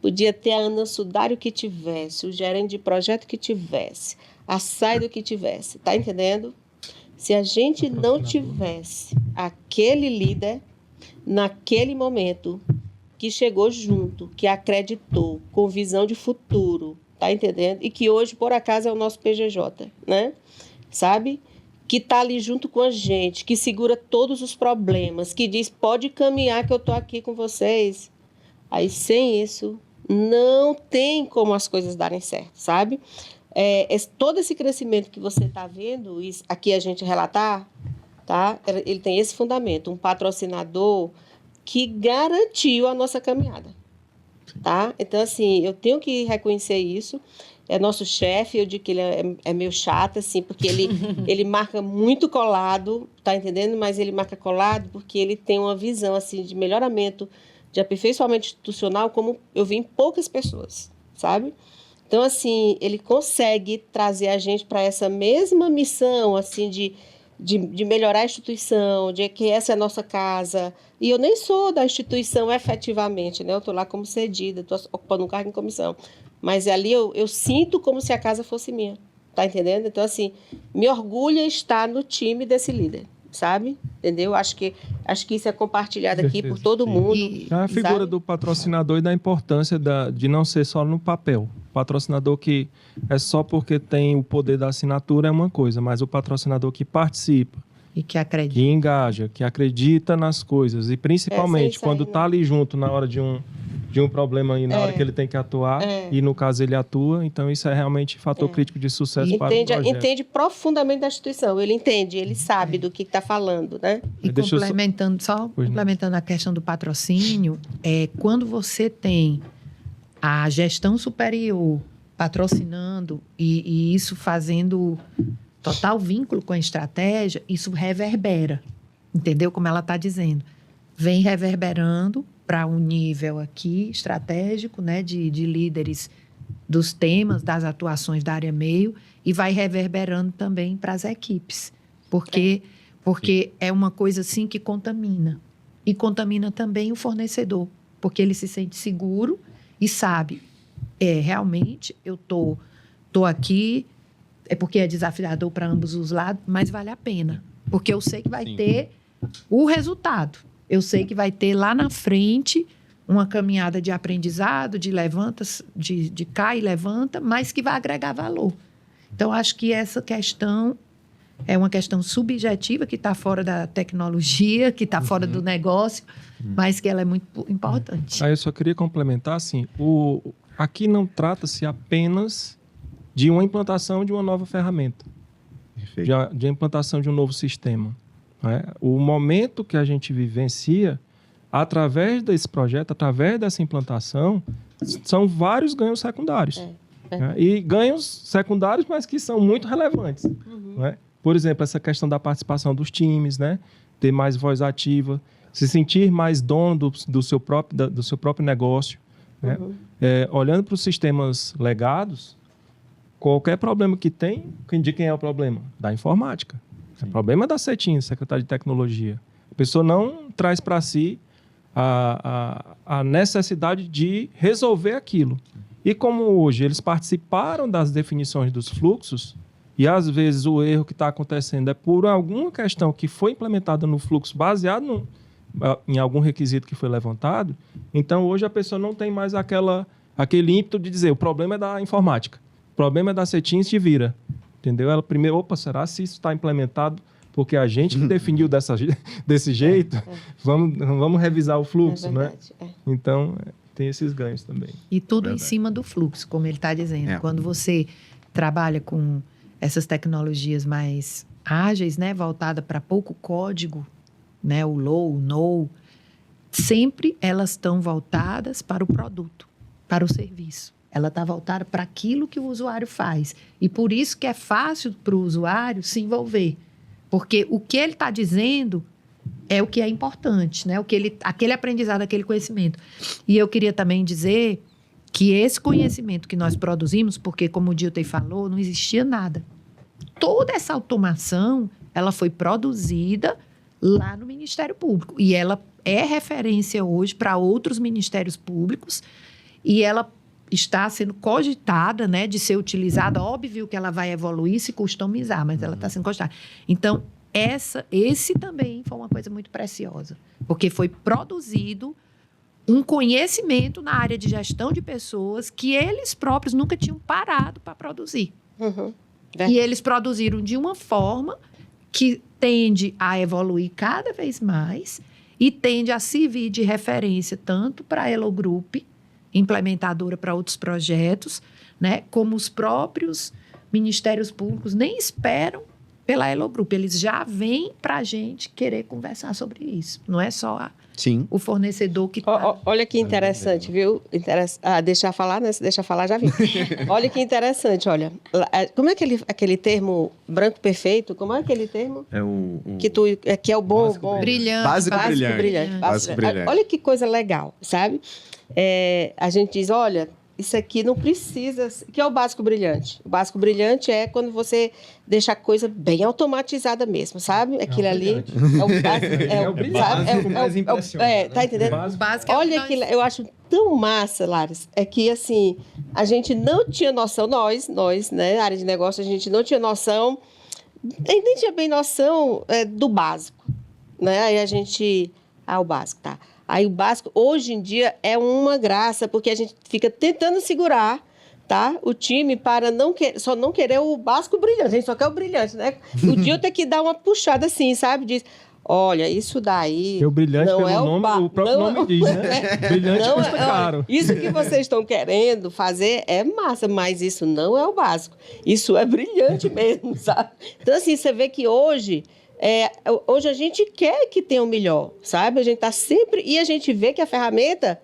Podia ter a Ana Sudário que tivesse, o gerente de projeto que tivesse, a Saido que tivesse, tá entendendo? Se a gente não tivesse aquele líder, naquele momento, que chegou junto, que acreditou, com visão de futuro, tá entendendo? E que hoje, por acaso, é o nosso PGJ, né? Sabe? Que está ali junto com a gente, que segura todos os problemas, que diz, pode caminhar que eu estou aqui com vocês. Aí, sem isso, não tem como as coisas darem certo, sabe? Todo esse crescimento que você está vendo, aqui a gente relatar, tá? Ele tem esse fundamento, um patrocinador que garantiu a nossa caminhada, tá? Então, assim, eu tenho que reconhecer isso. É nosso chefe, eu digo que ele é meio chato, assim, porque ele marca muito colado, tá entendendo? Mas ele marca colado porque ele tem uma visão, assim, de melhoramento, de aperfeiçoamento institucional, como eu vi em poucas pessoas, sabe? Então, assim, ele consegue trazer a gente para essa mesma missão, assim, de melhorar a instituição, de que essa é a nossa casa. E eu nem sou da instituição efetivamente, né? Eu estou lá como cedida, estou ocupando um cargo em comissão. Mas ali eu sinto como se a casa fosse minha, tá entendendo? Então, assim, me orgulha estar no time desse líder, sabe? Entendeu? Acho que isso é compartilhado aqui por todo mundo. É a figura sabe? do patrocinador e da importância de não ser só no papel. O patrocinador que é só porque tem o poder da assinatura é uma coisa, mas o patrocinador que participa, E que acredita. que engaja, que acredita nas coisas e principalmente sem sair, quando está ali junto na hora de um problema e na hora que ele tem que atuar, e no caso ele atua, então isso é realmente fator crítico de sucesso para o projeto. Entende profundamente da instituição, ele entende, ele sabe do que está falando, né? E Deixa eu só- complementando a questão do patrocínio, quando você tem a gestão superior patrocinando e isso fazendo total vínculo com a estratégia, isso reverbera, entendeu? Como ela está dizendo. Vem reverberando para um nível aqui estratégico, né, de líderes dos temas, das atuações da área meio, e vai reverberando também para as equipes, porque é uma coisa assim que contamina. E contamina também o fornecedor, porque ele se sente seguro e sabe, realmente eu tô aqui, porque é desafiador para ambos os lados, mas vale a pena, porque eu sei que vai ter o resultado. Eu sei que vai ter lá na frente uma caminhada de aprendizado, de levanta, de cai e levanta, mas que vai agregar valor. Então, acho que essa questão é uma questão subjetiva, que está fora da tecnologia, que está fora do negócio, mas que ela é muito importante. Aí eu só queria complementar, assim, aqui não trata-se apenas de uma implantação de uma nova ferramenta. Perfeito. de implantação de um novo sistema. Né? O momento que a gente vivencia, através desse projeto, através dessa implantação, são vários ganhos secundários. Né? E ganhos secundários, mas que são muito relevantes. Né? Por exemplo, essa questão da participação dos times, né? Ter mais voz ativa, se sentir mais dono do seu próprio negócio. Né? Olhando para os sistemas legados, qualquer problema que tem, de quem é o problema? Da informática. O problema é da CETIN, secretário de Tecnologia. A pessoa não traz para si a necessidade de resolver aquilo. E como hoje eles participaram das definições dos fluxos, e às vezes o erro que está acontecendo é por alguma questão que foi implementada no fluxo baseado em algum requisito que foi levantado, então hoje a pessoa não tem mais aquele ímpeto de dizer o problema é da informática, o problema é da CETIN, se vira. Entendeu? Ela primeiro, será se isso está implementado porque a gente que definiu desse jeito, vamos revisar o fluxo, né? Então, tem esses ganhos também. E tudo em cima do fluxo, como ele está dizendo. Quando você trabalha com essas tecnologias mais ágeis, né, voltada para pouco código, né, o low, o no, sempre elas estão voltadas para o produto, para o serviço. Ela está voltada para aquilo que o usuário faz. E por isso que é fácil para o usuário se envolver. Porque o que ele está dizendo é o que é importante, né? Aquele aprendizado, aquele conhecimento. E eu queria também dizer que esse conhecimento que nós produzimos, porque como o Diltei falou, não existia nada. Toda essa automação, ela foi produzida lá no Ministério Público. E ela é referência hoje para outros ministérios públicos. E ela está sendo cogitada, né, de ser utilizada. Óbvio que ela vai evoluir e se customizar, mas ela está sendo cogitada. Então, esse também foi uma coisa muito preciosa, porque foi produzido um conhecimento na área de gestão de pessoas que eles próprios nunca tinham parado para produzir. E eles produziram de uma forma que tende a evoluir cada vez mais e tende a servir de referência tanto para a Elo Group, implementadora para outros projetos, né, como os próprios ministérios públicos nem esperam pela Elo Group. Eles já vêm para a gente querer conversar sobre isso. Não é só o fornecedor que está... Olha que interessante, viu? Deixa falar, né? Se deixa falar, já vi. Olha que interessante, olha. Como é aquele termo branco perfeito? Como é aquele termo? Que é o bom... Brilhante. Básico brilhante. Olha que coisa legal, sabe? A gente diz, olha, isso aqui não precisa... Que é o básico brilhante? O básico brilhante é quando você deixa a coisa bem automatizada mesmo, sabe? Aquilo ali... É o básico mais impressiona. Tá entendendo? Olha aquilo, eu acho tão massa, Laris, é que, assim, a gente não tinha noção, nós, né, área de negócio, a gente não tinha noção, nem tinha bem noção do básico, né? Aí a gente... o básico, tá. Aí o básico, hoje em dia, é uma graça, porque a gente fica tentando segurar, tá, o time para só não querer o básico brilhante. A gente só quer o brilhante, né? O dia tem que dar uma puxada assim, sabe? Diz, olha, isso daí... O brilhante, não pelo nome, o próprio nome diz, né? Brilhante não, custa caro. Isso que vocês estão querendo fazer é massa, mas isso não é o básico. Isso é brilhante mesmo, sabe? Então, assim, você vê que hoje a gente quer que tenha o melhor, sabe? A gente está sempre... E a gente vê que a ferramenta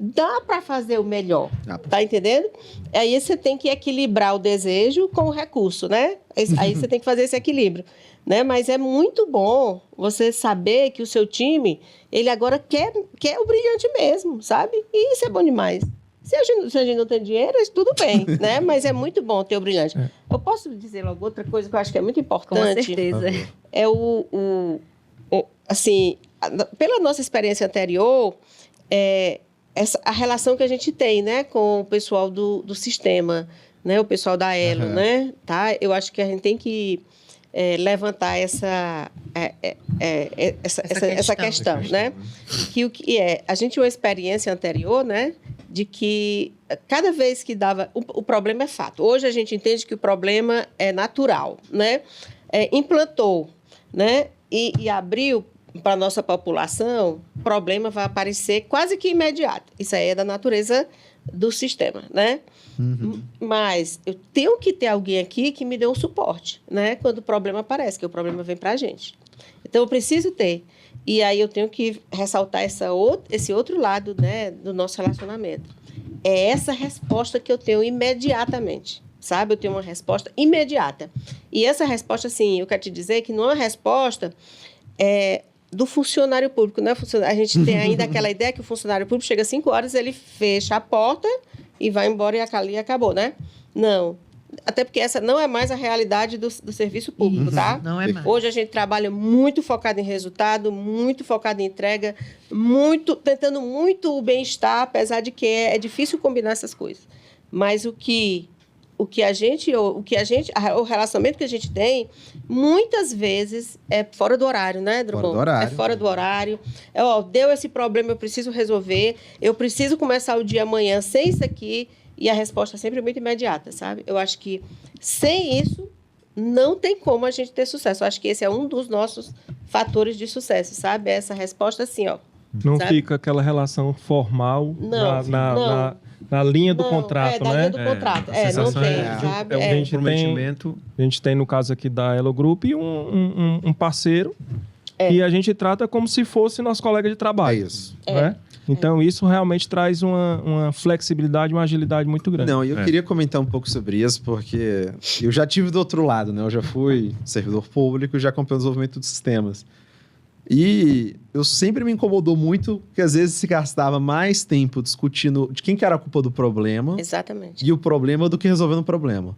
dá para fazer o melhor, tá entendendo? Aí você tem que equilibrar o desejo com o recurso, né? Aí você tem que fazer esse equilíbrio, né? Mas é muito bom você saber que o seu time, ele agora quer o brilhante mesmo, sabe? E isso é bom demais. Se a gente não tem dinheiro, tudo bem, né? Mas é muito bom ter o brilhante. Eu posso dizer logo outra coisa que eu acho que é muito importante? Com certeza. É assim, pela nossa experiência anterior, a relação que a gente tem, né, com o pessoal do sistema, né, o pessoal da Elo, né, tá? Eu acho que a gente tem que levantar essa questão, né? Que o que a gente tinha uma experiência anterior, né, de que cada vez que dava... O problema é fato. Hoje a gente entende que o problema é natural, né? Implantou, né? E abriu para a nossa população, o problema vai aparecer quase que imediato. Isso aí é da natureza do sistema, né? Mas eu tenho que ter alguém aqui que me dê um suporte, né? Quando o problema aparece, que o problema vem para a gente. Então, eu preciso ter. E aí eu tenho que ressaltar esse outro lado, né, do nosso relacionamento. É essa resposta que eu tenho imediatamente, sabe? Eu tenho uma resposta imediata. E essa resposta, assim, eu quero te dizer que não é uma resposta do funcionário público, né? A gente tem ainda aquela ideia que o funcionário público chega às 5 horas, ele fecha a porta e vai embora e acabou, né? Não. Até porque essa não é mais a realidade do serviço público, tá? Não é mais. Hoje a gente trabalha muito focado em resultado, muito focado em entrega, tentando muito o bem-estar, apesar de que é difícil combinar essas coisas. Mas o relacionamento que a gente tem, muitas vezes é fora do horário, né, Drummond? Fora do horário. É fora do horário. Deu esse problema, eu preciso resolver, eu preciso começar o dia amanhã sem isso aqui. E a resposta é sempre muito imediata, sabe? Eu acho que sem isso, não tem como a gente ter sucesso. Eu acho que esse é um dos nossos fatores de sucesso, sabe? Essa resposta assim, ó. Não sabe? fica aquela relação formal na linha do contrato, da né? linha do contrato. A Não sensação tem, é sabe? a gente tem, no caso aqui da Elo Group, um parceiro que a gente trata como se fosse nosso colega de trabalho. É isso. Né? Então, isso realmente traz uma flexibilidade, uma agilidade muito grande. Não, eu queria comentar um pouco sobre isso, porque eu já tive do outro lado, né? Eu já fui servidor público e já acompanhei o desenvolvimento de sistemas. E eu sempre me incomodou muito que às vezes se gastava mais tempo discutindo de quem que era a culpa do problema Exatamente. e o problema do que resolvendo o problema.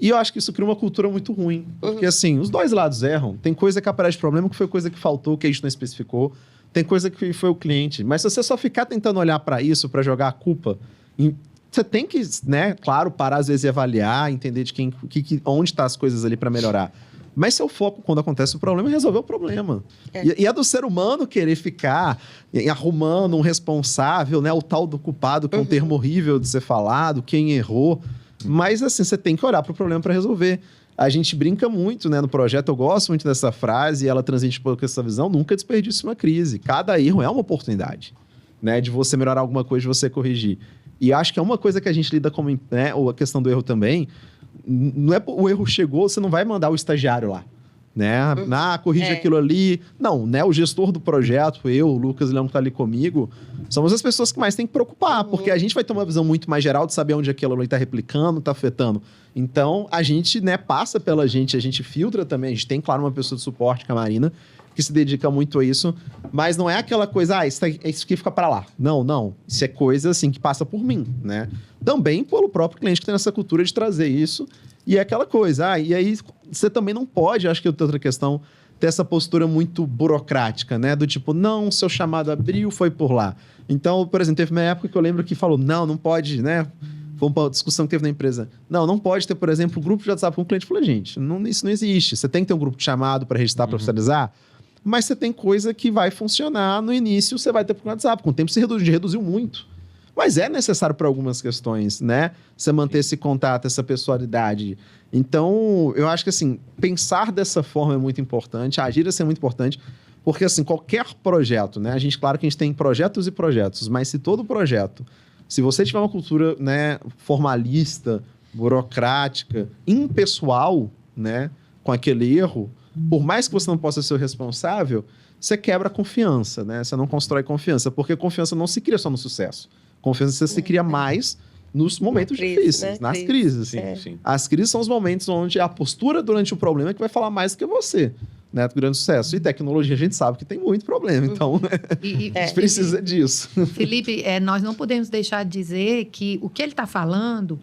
E eu acho que isso cria uma cultura muito ruim. Porque, assim, os dois lados erram. Tem coisa que aparece problema que foi coisa que faltou, que a gente não especificou. Tem coisa que foi o cliente. Mas se você só ficar tentando olhar para isso, para jogar a culpa, você tem que, né, claro, parar às vezes e avaliar, entender de onde estão as coisas ali para melhorar. Mas seu foco, quando acontece o problema, é resolver o problema. E é do ser humano querer ficar arrumando um responsável, né, o tal do culpado, que é um termo horrível de ser falado, quem errou. Mas, assim, você tem que olhar para o problema para resolver. A gente brinca muito, né, no projeto, eu gosto muito dessa frase, e ela transmite um pouco essa visão, nunca desperdice uma crise. Cada erro é uma oportunidade, né, de você melhorar alguma coisa, de você corrigir. E acho que é uma coisa que a gente lida como, né, ou a questão do erro também, não é o erro chegou, você não vai mandar o estagiário lá, né, corrige aquilo ali. Não, né, o gestor do projeto, o Lucas Leão que tá ali comigo, somos as pessoas que mais tem que preocupar, porque a gente vai ter uma visão muito mais geral de saber onde aquilo ali tá replicando, tá afetando. Então, a gente, né, passa pela gente, a gente filtra também, a gente tem, claro, uma pessoa de suporte, que é a Marina, que se dedica muito a isso, mas não é aquela coisa, isso aqui fica para lá. Não. Isso é coisa, assim, que passa por mim, né? Também pelo próprio cliente que tem essa cultura de trazer isso, e é aquela coisa, e aí você também não pode, acho que é outra questão, ter essa postura muito burocrática, né? Do tipo, não, seu chamado abriu, foi por lá. Então, por exemplo, teve uma época que eu lembro que falou, não pode, né? Foi uma discussão que teve na empresa. Não pode ter, por exemplo, um grupo de WhatsApp com o cliente. Eu falei, gente, isso não existe. Você tem que ter um grupo de chamado para registrar, para oficializar, mas você tem coisa que vai funcionar no início, você vai ter por WhatsApp. Com o tempo, você reduziu muito. Mas é necessário para algumas questões, né? Você manter esse contato, essa pessoalidade. Então, eu acho que, assim, pensar dessa forma é muito importante, agir assim é muito importante, porque, assim, qualquer projeto, né? Claro que a gente tem projetos e projetos, mas se todo projeto, se você tiver uma cultura, né, formalista, burocrática, impessoal, né, com aquele erro, por mais que você não possa ser o responsável, você quebra a confiança, né? Você não constrói confiança, porque confiança não se cria só no sucesso. Confiança se cria mais nos momentos difíceis, né? Nas crises. Sim. As crises são os momentos onde a postura durante o problema é que vai falar mais do que você, né? Do grande sucesso. E tecnologia, a gente sabe que tem muito problema, então a gente precisa disso. Felipe, nós não podemos deixar de dizer que o que ele está falando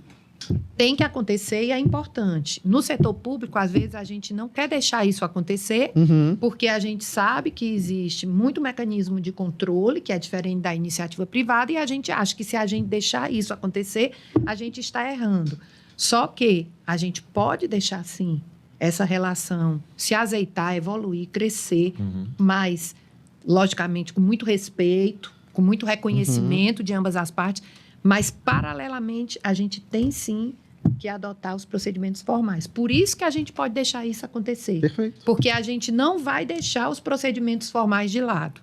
tem que acontecer e é importante. No setor público, às vezes, a gente não quer deixar isso acontecer, porque a gente sabe que existe muito mecanismo de controle, que é diferente da iniciativa privada, e a gente acha que se a gente deixar isso acontecer, a gente está errando. Só que a gente pode deixar, sim, essa relação se azeitar, evoluir, crescer, mas, logicamente, com muito respeito, com muito reconhecimento de ambas as partes, mas, paralelamente, a gente tem, sim, que adotar os procedimentos formais. Por isso que a gente pode deixar isso acontecer. Perfeito. Porque a gente não vai deixar os procedimentos formais de lado.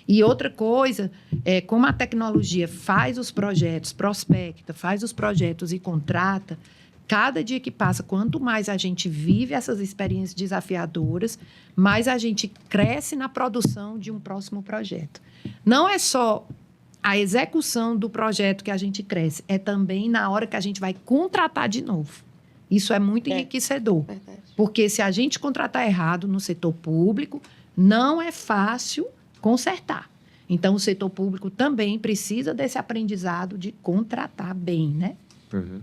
E outra coisa, como a tecnologia faz os projetos, prospecta, faz os projetos e contrata, cada dia que passa, quanto mais a gente vive essas experiências desafiadoras, mais a gente cresce na produção de um próximo projeto. Não é só a execução do projeto que a gente cresce, é também na hora que a gente vai contratar de novo. Isso é muito enriquecedor. Verdade. Porque se a gente contratar errado no setor público, não é fácil consertar. Então, o setor público também precisa desse aprendizado de contratar bem, né? Uhum.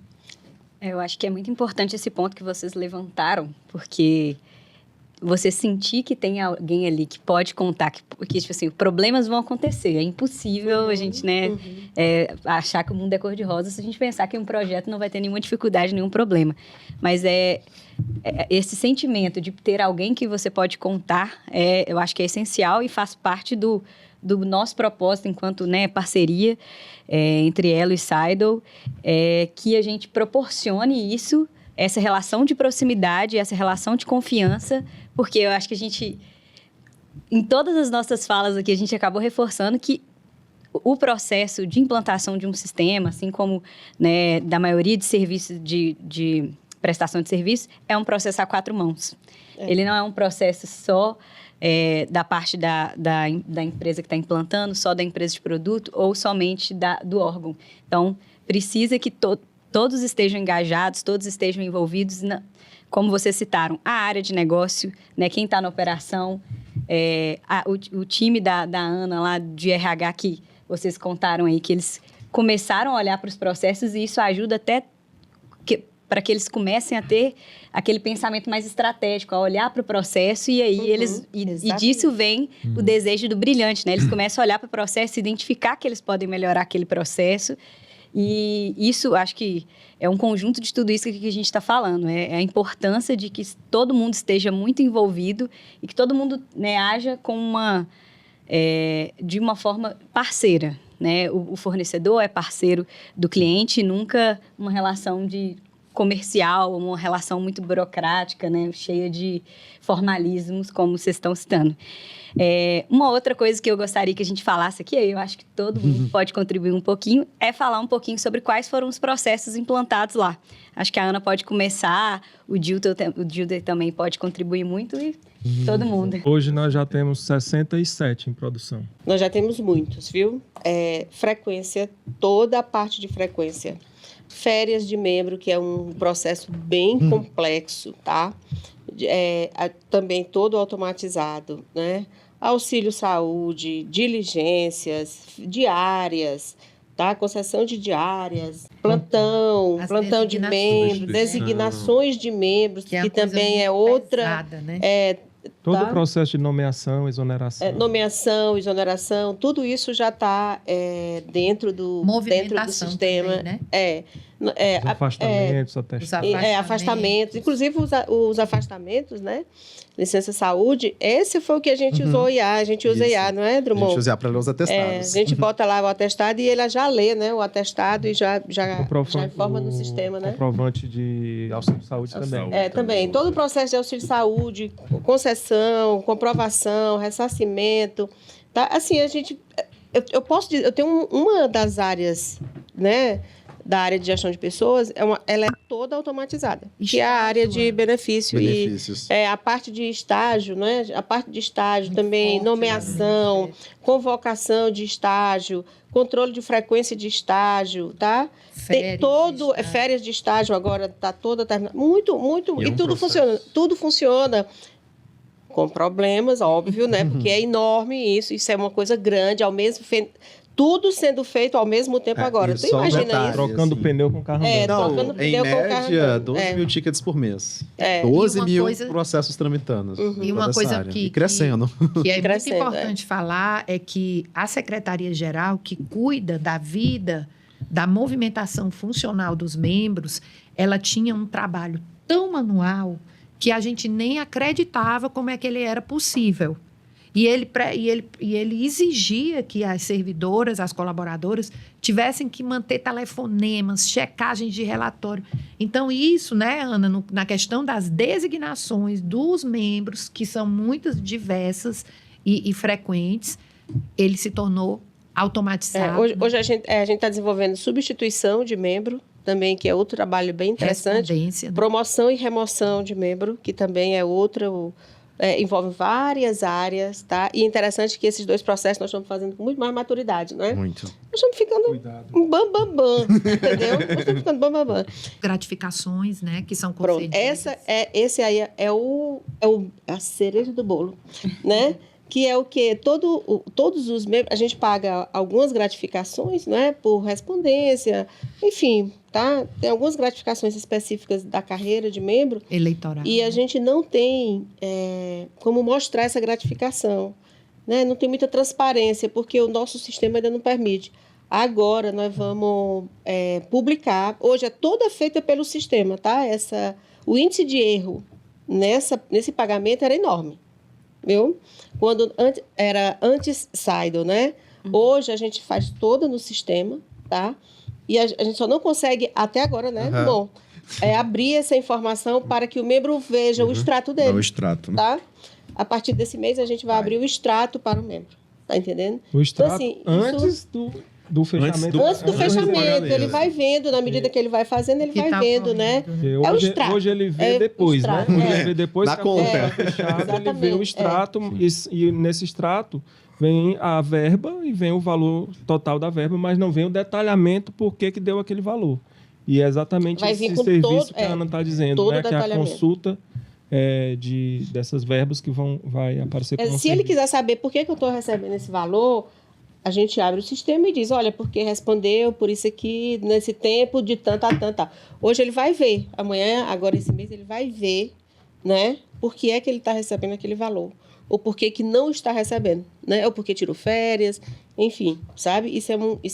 Eu acho que é muito importante esse ponto que vocês levantaram, porque você sentir que tem alguém ali que pode contar, que tipo assim, problemas vão acontecer. É impossível a gente, né, achar que o mundo é cor-de-rosa se a gente pensar que um projeto não vai ter nenhuma dificuldade, nenhum problema. Mas esse sentimento de ter alguém que você pode contar, eu acho que é essencial e faz parte do nosso propósito enquanto, né, parceria entre Elo e Seidel, que a gente proporcione isso, essa relação de proximidade, essa relação de confiança, porque eu acho que a gente, em todas as nossas falas aqui, a gente acabou reforçando que o processo de implantação de um sistema, assim como, né, da maioria de serviços de prestação de serviço, é um processo a 4 mãos. Ele não é um processo só da parte da empresa que está implantando, só da empresa de produto ou somente do órgão. Então, precisa que todos estejam engajados, todos estejam envolvidos, como vocês citaram, a área de negócio, né, quem está na operação, o time da Ana lá de RH que vocês contaram aí, que eles começaram a olhar para os processos e isso ajuda até para que eles comecem a ter aquele pensamento mais estratégico, a olhar para o processo e aí e disso vem o desejo do brilhante, né? Eles começam a olhar para o processo, identificar que eles podem melhorar aquele processo e isso, acho que é um conjunto de tudo isso que a gente está falando, é a importância de que todo mundo esteja muito envolvido e que todo mundo, né, haja de uma forma parceira, né? O fornecedor é parceiro do cliente, nunca uma relação comercial, uma relação muito burocrática, né, cheia de formalismos, como vocês estão citando. Uma outra coisa que eu gostaria que a gente falasse aqui, eu acho que todo mundo pode contribuir um pouquinho, é falar um pouquinho sobre quais foram os processos implantados lá. Acho que a Ana pode começar, o Dilder também pode contribuir muito e todo mundo. Hoje nós já temos 67 em produção. Nós já temos muitos, viu? Frequência, toda a parte de frequência. Férias de membro, que é um processo bem complexo, tá? Também todo automatizado, né? Auxílio saúde, diligências, diárias, tá? Concessão de diárias, plantão de membros, designações de membros, que também é outra... Pesada, né? Todo o processo de nomeação, exoneração. Nomeação, exoneração, tudo isso já está dentro do sistema. Também, né? Os afastamentos, atestados. Afastamentos. Inclusive, os afastamentos, né? Licença saúde, esse foi o que a gente usou IA. A gente usa IA, não é, Drummond? A gente usa IA para ler os atestados. A gente bota lá o atestado e ele já lê, né? O atestado e já informa no sistema, né? Comprovante de auxílio saúde também. Também. Todo o processo de auxílio saúde, concessão, comprovação, ressarcimento. Tá? Assim, eu posso dizer, eu tenho uma das áreas, né? Da área de gestão de pessoas, ela é toda automatizada, que é a área de benefícios. E a parte de estágio, né? A parte de estágio também, forte, nomeação, convocação de estágio, controle de frequência de estágio, tá? Férias de estágio agora está toda terminada. Muito. E tudo funciona. Com problemas, óbvio, né? Porque é enorme isso é uma coisa grande, tudo sendo feito ao mesmo tempo agora. Tu imagina isso? Trocando pneu com carro andando. Trocando pneu com carro média, andando. 12 mil tickets por mês. 12 mil processos tramitando. E uma coisa e crescendo. Que é muito importante falar é que a Secretaria-Geral, que cuida da vida, da movimentação funcional dos membros, ela tinha um trabalho tão manual que a gente nem acreditava como é que ele era possível. E ele exigia que as servidoras, as colaboradoras, tivessem que manter telefonemas, checagens de relatório. Então, isso, né, Ana, na questão das designações dos membros, que são muitas diversas e frequentes, ele se tornou automatizado. Hoje a gente está desenvolvendo substituição de membro, também, que é outro trabalho bem interessante. Respondência, né? Promoção e remoção de membro, que também é outro, envolve várias áreas, tá? E interessante que esses 2 processos nós estamos fazendo com muito mais maturidade, não é? Muito. Nós estamos ficando um bam, entendeu? Nós estamos ficando bam. Gratificações, né, que são Pronto, concedidas. esse aí é a cereja do bolo, né? Que é o quê? Todos os membros, a gente paga algumas gratificações, né? Por respondência, enfim, tá? Tem algumas gratificações específicas da carreira de membro. Eleitoral. E a gente não tem como mostrar essa gratificação, né? Não tem muita transparência, porque o nosso sistema ainda não permite. Agora nós vamos publicar. Hoje é toda feita pelo sistema, tá? O índice de erro nesse pagamento era enorme, viu? Quando era antes Saido, né? Hoje a gente faz toda no sistema, tá? E a gente só não consegue, até agora, né? Bom, abrir essa informação para que o membro veja o extrato dele. O extrato, né? Tá? A partir desse mês, a gente vai abrir o extrato para o membro. Tá entendendo? O extrato Então, assim, antes do fechamento. Antes do fechamento, pagamento. ele vai vendo, na medida que ele vai fazendo, ele Que vai tá vendo, né? ocorrendo, Porque É o hoje, extrato. hoje ele vê É o depois, né? extrato. Hoje ele vê depois Na que a conta. conta está fechada, ele vê o Exatamente, extrato e nesse extrato vem a verba e vem o valor total da verba, mas não vem o detalhamento por que deu aquele valor. E é exatamente Vai esse vir com serviço todo- que a Ana está dizendo, todo né? Que é a detalhamento. consulta dessas verbas que vai aparecer como Se ele serviço. quiser saber por que eu estou recebendo esse valor, a gente abre o sistema e diz, olha, porque respondeu por isso aqui, nesse tempo, de tanto a tanto. Hoje ele vai ver, amanhã, agora esse mês, ele vai ver, né? Por que é que ele está recebendo aquele valor. Ou por que que não está recebendo, né? Ou porque tirou férias, enfim, sabe? Isso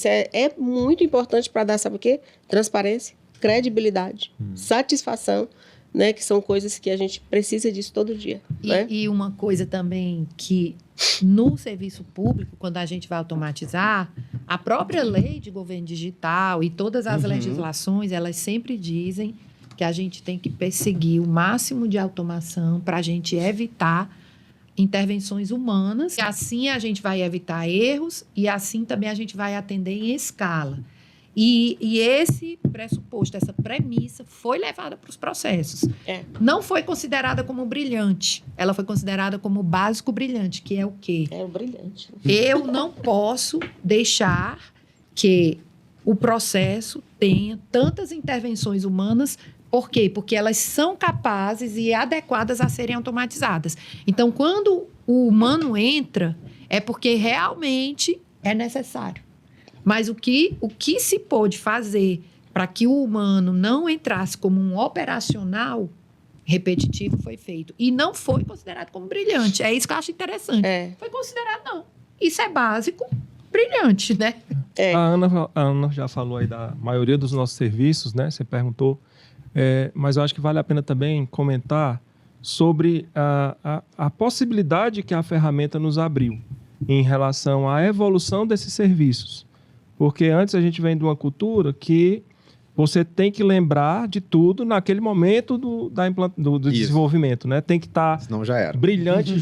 é muito importante para dar, sabe o quê? Transparência, credibilidade, satisfação, né? Que são coisas que a gente precisa disso todo dia, né? E uma coisa também que no serviço público, quando a gente vai automatizar, a própria lei de governo digital e todas as legislações, elas sempre dizem que a gente tem que perseguir o máximo de automação para a gente evitar intervenções humanas. E assim a gente vai evitar erros e assim também a gente vai atender em escala. E esse pressuposto, essa premissa foi levada para os processos. Não foi considerada como brilhante, ela foi considerada como básico brilhante, que é o quê? É o brilhante. Eu não posso deixar que o processo tenha tantas intervenções humanas. Por quê? Porque elas são capazes e adequadas a serem automatizadas. Então, quando o humano entra, é porque realmente é necessário. Mas o que se pôde fazer para que o humano não entrasse como um operacional repetitivo foi feito. E não foi considerado como brilhante. É isso que eu acho interessante. Foi considerado, não. Isso é básico, brilhante, né? A Ana já falou aí da maioria dos nossos serviços, né? Você perguntou. Mas eu acho que vale a pena também comentar sobre a possibilidade que a ferramenta nos abriu em relação à evolução desses serviços. Porque antes a gente vem de uma cultura que você tem que lembrar de tudo naquele momento do desenvolvimento, né? Tem que estar Senão já era. brilhante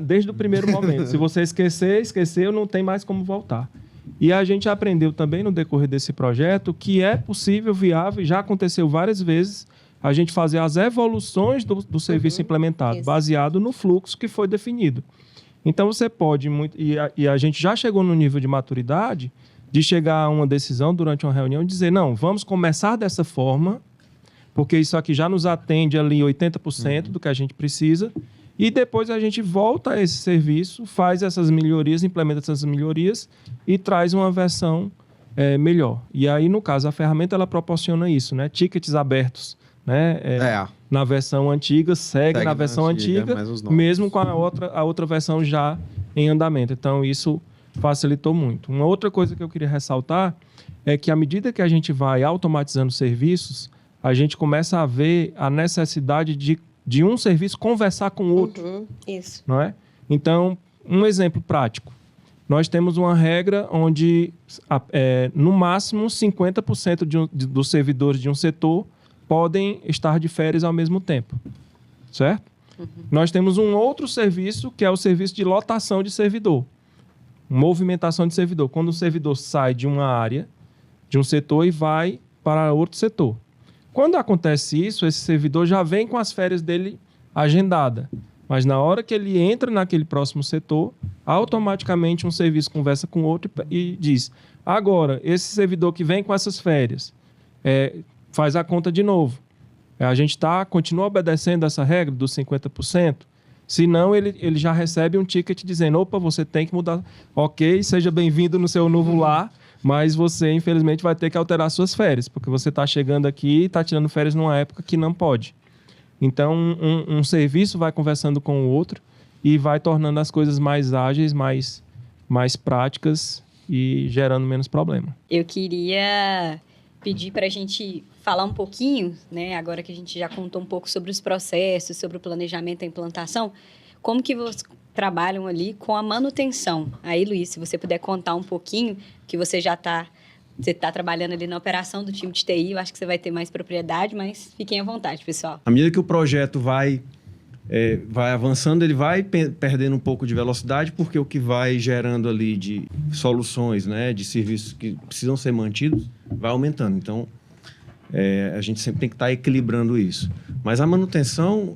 desde o primeiro momento. Se você esqueceu, não tem mais como voltar. E a gente aprendeu também no decorrer desse projeto que é possível, viável, e já aconteceu várias vezes, a gente fazer as evoluções do serviço implementado, isso. baseado no fluxo que foi definido. Então você pode, e a gente já chegou no nível de maturidade de chegar a uma decisão durante uma reunião e dizer, não, vamos começar dessa forma, porque isso aqui já nos atende ali 80% do que a gente precisa, e depois a gente volta a esse serviço, faz essas melhorias, implementa essas melhorias e traz uma versão melhor. E aí, no caso, a ferramenta ela proporciona isso, né? Tickets abertos, né? Na versão antiga, segue na versão antiga, mas os novos. mesmo com a outra versão já em andamento. Então, isso facilitou muito. Uma outra coisa que eu queria ressaltar é que, à medida que a gente vai automatizando serviços, a gente começa a ver a necessidade de um serviço conversar com o outro. Isso. Não é? Então, um exemplo prático. Nós temos uma regra onde, no máximo, 50% dos servidores de um setor podem estar de férias ao mesmo tempo. Certo? Nós temos um outro serviço, que é o serviço de lotação de servidor. movimentação de servidor. Quando o servidor sai de uma área, de um setor e vai para outro setor. Quando acontece isso, esse servidor já vem com as férias dele agendada. Mas na hora que ele entra naquele próximo setor, automaticamente um serviço conversa com o outro e diz: agora, esse servidor que vem com essas férias, faz a conta de novo. A gente continua obedecendo essa regra dos 50%? Se não, ele já recebe um ticket dizendo: opa, você tem que mudar. Ok, seja bem-vindo no seu novo lar, mas você, infelizmente, vai ter que alterar suas férias, porque você está chegando aqui e está tirando férias numa época que não pode. Então, um serviço vai conversando com o outro e vai tornando as coisas mais ágeis, mais práticas e gerando menos problema. Eu queria pedir para a gente falar um pouquinho, né, agora que a gente já contou um pouco sobre os processos, sobre o planejamento e a implantação, como que vocês trabalham ali com a manutenção. Aí, Luiz, se você puder contar um pouquinho, que você já está trabalhando ali na operação do time de TI, eu acho que você vai ter mais propriedade, mas fiquem à vontade, pessoal. À medida que o projeto vai avançando, ele vai perdendo um pouco de velocidade, porque o que vai gerando ali de soluções, né, de serviços que precisam ser mantidos, vai aumentando. Então, a gente sempre tem que estar equilibrando isso. Mas a manutenção,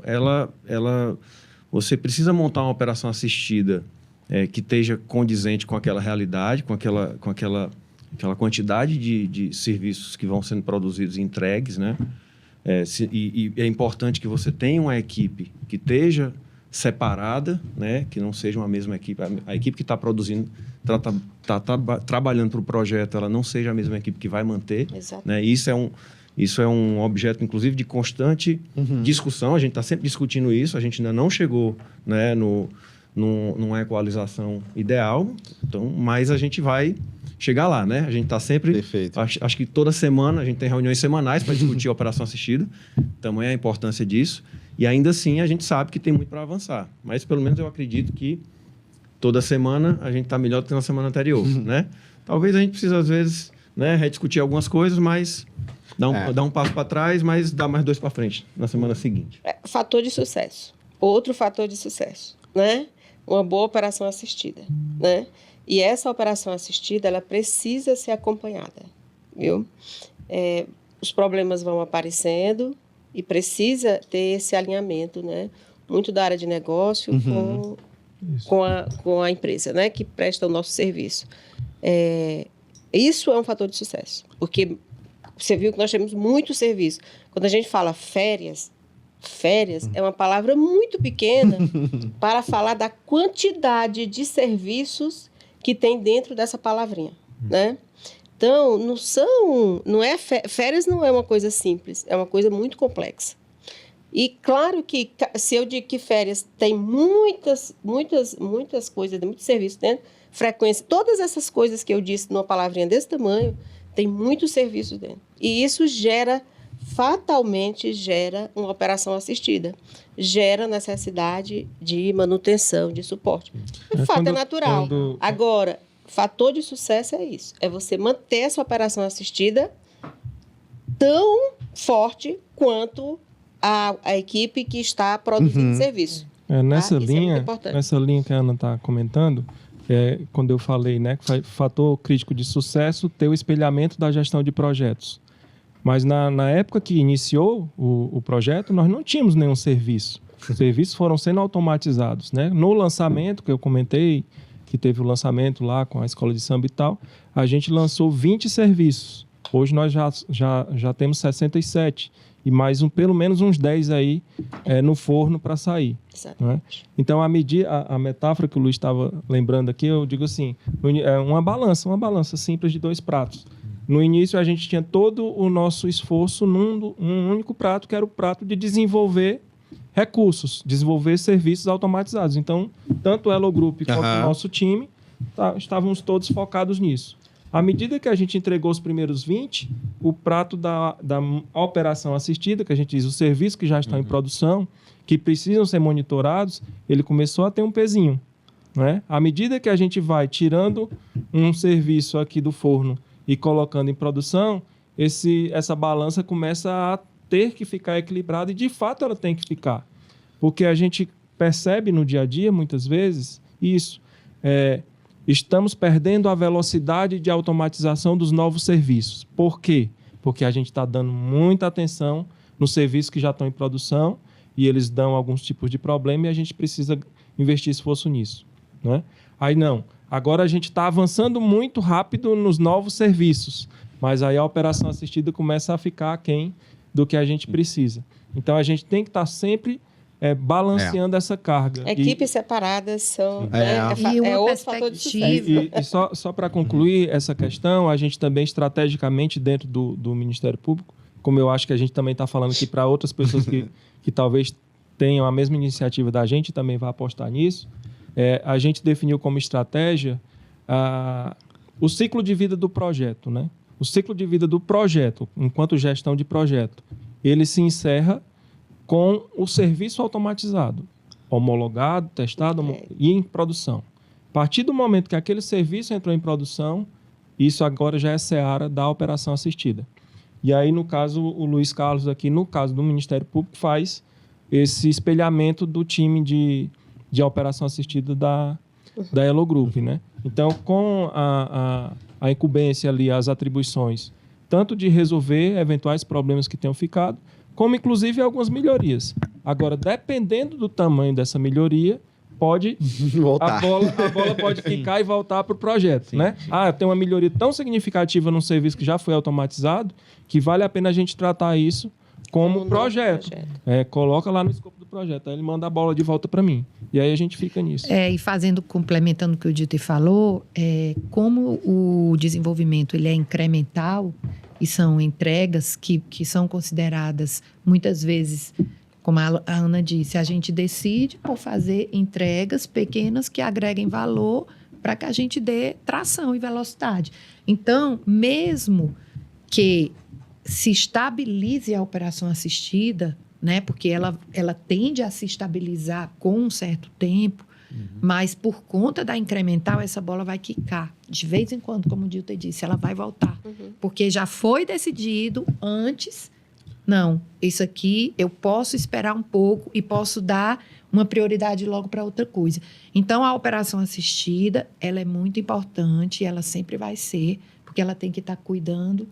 você precisa montar uma operação assistida que esteja condizente com aquela realidade, com aquela quantidade de serviços que vão sendo produzidos e entregues, né? E é importante que você tenha uma equipe que esteja separada, né? Que não seja uma mesma equipe. A equipe que está produzindo, trabalhando para o projeto, ela não seja a mesma equipe que vai manter. Exato. Né? Isso é um objeto, inclusive, de constante discussão. A gente está sempre discutindo isso. A gente ainda não chegou, né, numa equalização ideal, então, mas a gente vai chegar lá, né? A gente está sempre... Perfeito. Acho que toda semana a gente tem reuniões semanais para discutir a operação assistida. Tamanha a importância disso. E ainda assim a gente sabe que tem muito para avançar. Mas pelo menos eu acredito que toda semana a gente está melhor do que na semana anterior, né? Talvez a gente precise, às vezes, né, rediscutir algumas coisas, mas dar um passo para trás, mas dar mais 2 para frente na semana seguinte. Fator de sucesso. Outro fator de sucesso, né? Uma boa operação assistida, né? E essa operação assistida, ela precisa ser acompanhada, viu? Os problemas vão aparecendo e precisa ter esse alinhamento, né? Muito da área de negócio com a empresa, né? Que presta o nosso serviço. Isso é um fator de sucesso, porque você viu que nós temos muito serviço. Quando a gente fala férias é uma palavra muito pequena para falar da quantidade de serviços que tem dentro dessa palavrinha, né? Então, férias não é uma coisa simples, é uma coisa muito complexa. E claro que se eu digo que férias tem muitas coisas, muitos serviços dentro, frequência, todas essas coisas que eu disse numa palavrinha desse tamanho, tem muitos serviços dentro. E isso fatalmente gera uma operação assistida, gera necessidade de manutenção, de suporte. O fato é natural. Agora, fator de sucesso é isso, é você manter essa operação assistida tão forte quanto a equipe que está produzindo serviço. Nessa linha que a Ana está comentando, quando eu falei, né, que fator crítico de sucesso, ter o espelhamento da gestão de projetos. Mas na época que iniciou o projeto, nós não tínhamos nenhum serviço. Os serviços foram sendo automatizados, né? No lançamento, que eu comentei, que teve o lançamento lá com a escola de samba e tal, a gente lançou 20 serviços. Hoje nós já temos 67 e mais pelo menos uns 10 aí no forno para sair. Né? Então, a metáfora que o Luiz estava lembrando aqui, eu digo assim, uma balança simples de 2 pratos. No início, a gente tinha todo o nosso esforço num único prato, que era o prato de desenvolver recursos, desenvolver serviços automatizados. Então, tanto o Elo Group quanto o nosso time, estávamos todos focados nisso. À medida que a gente entregou os primeiros 20, o prato da operação assistida, que a gente diz, os serviços que já estão em produção, que precisam ser monitorados, ele começou a ter um pezinho. Né? À medida que a gente vai tirando um serviço aqui do forno e colocando em produção, essa balança começa a ter que ficar equilibrada, e de fato ela tem que ficar. Porque a gente percebe no dia a dia, muitas vezes, isso. estamos perdendo a velocidade de automatização dos novos serviços. Por quê? Porque a gente está dando muita atenção nos serviços que já estão em produção e eles dão alguns tipos de problema e a gente precisa investir esforço nisso, né? Aí não. Agora a gente está avançando muito rápido nos novos serviços, mas aí a operação assistida começa a ficar aquém do que a gente precisa. Então a gente tem que estar sempre balanceando essa carga. Equipes separadas são E uma outro fator de sucesso. perspectiva. E só para concluir essa questão, a gente também estrategicamente dentro do Ministério Público, como eu acho que a gente também está falando aqui para outras pessoas que talvez tenham a mesma iniciativa da gente, também vai apostar nisso, a gente definiu como estratégia o ciclo de vida do projeto, né? O ciclo de vida do projeto, enquanto gestão de projeto, ele se encerra com o serviço automatizado, homologado, testado e em produção. A partir do momento que aquele serviço entrou em produção, isso agora já é seara da operação assistida. E aí, no caso, o Luiz Carlos aqui, no caso do Ministério Público, faz esse espelhamento do time de operação assistida da Elo Group, né? Então, com a incumbência ali, as atribuições, tanto de resolver eventuais problemas que tenham ficado, como inclusive algumas melhorias. Agora, dependendo do tamanho dessa melhoria, pode Voltar. a bola pode ficar e voltar para o projeto, né? Tem uma melhoria tão significativa num serviço que já foi automatizado que vale a pena a gente tratar isso como projeto. Coloca lá no escopo do projeto. Aí ele manda a bola de volta para mim. E aí a gente fica nisso. E complementando o que o Diltei falou, como o desenvolvimento ele é incremental e são entregas que são consideradas muitas vezes, como a Ana disse, a gente decide por fazer entregas pequenas que agreguem valor para que a gente dê tração e velocidade. Então, mesmo que se estabilize a operação assistida, né, porque ela tende a se estabilizar com um certo tempo, mas por conta da incremental, essa bola vai quicar. De vez em quando, como o Diltei disse, ela vai voltar. Porque já foi decidido antes, não, isso aqui eu posso esperar um pouco e posso dar uma prioridade logo para outra coisa. Então, a operação assistida, ela é muito importante, ela sempre vai ser, porque ela tem que estar cuidando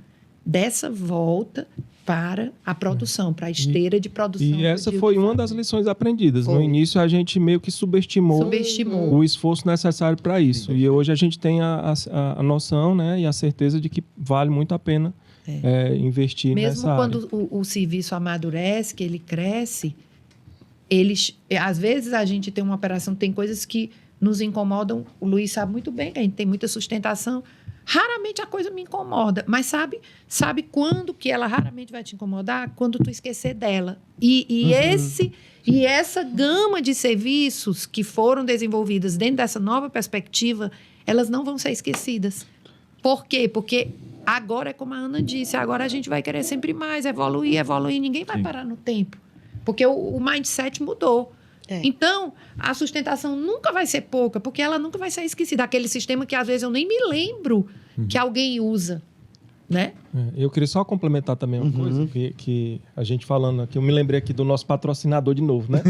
dessa volta para a produção, para a esteira de produção. E essa foi uma das lições aprendidas. No início, a gente meio que subestimou o esforço necessário para isso. E hoje a gente tem a noção, né, e a certeza de que vale muito a pena investir nessa área. Mesmo quando o serviço amadurece, que ele cresce, às vezes a gente tem uma operação, tem coisas que nos incomodam. O Luiz sabe muito bem que a gente tem muita sustentação. Raramente a coisa me incomoda, mas sabe quando que ela raramente vai te incomodar? Quando tu esquecer dela. E essa gama de serviços que foram desenvolvidas dentro dessa nova perspectiva, elas não vão ser esquecidas. Por quê? Porque agora é como a Ana disse, agora a gente vai querer sempre mais, evoluir, ninguém vai parar no tempo. Porque o mindset mudou. Então, a sustentação nunca vai ser pouca, porque ela nunca vai ser esquecida. Aquele sistema que, às vezes, eu nem me lembro que alguém usa, né? Eu queria só complementar também uma coisa, que a gente falando aqui, eu me lembrei aqui do nosso patrocinador de novo, né?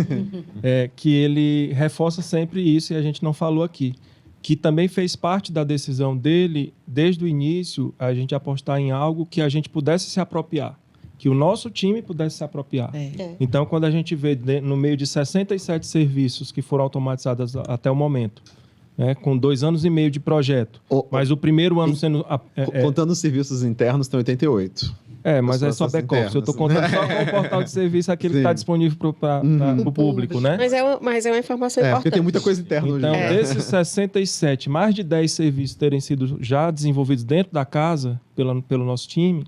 Que ele reforça sempre isso e a gente não falou aqui. Que também fez parte da decisão dele, desde o início, a gente apostar em algo que a gente pudesse se apropriar. Que o nosso time pudesse se apropriar. Então, quando a gente vê no meio de 67 serviços que foram automatizados até o momento, né, com 2 anos e meio de projeto, mas o primeiro ano sendo... Contando os serviços internos, tem 88. Mas é só back-office. Eu estou contando só com o portal de serviço, aquele que está disponível para o público, né? Mas é uma informação importante. Porque tem muita coisa interna hoje. Então, desses 67, mais de 10 serviços terem sido já desenvolvidos dentro da casa, pelo nosso time,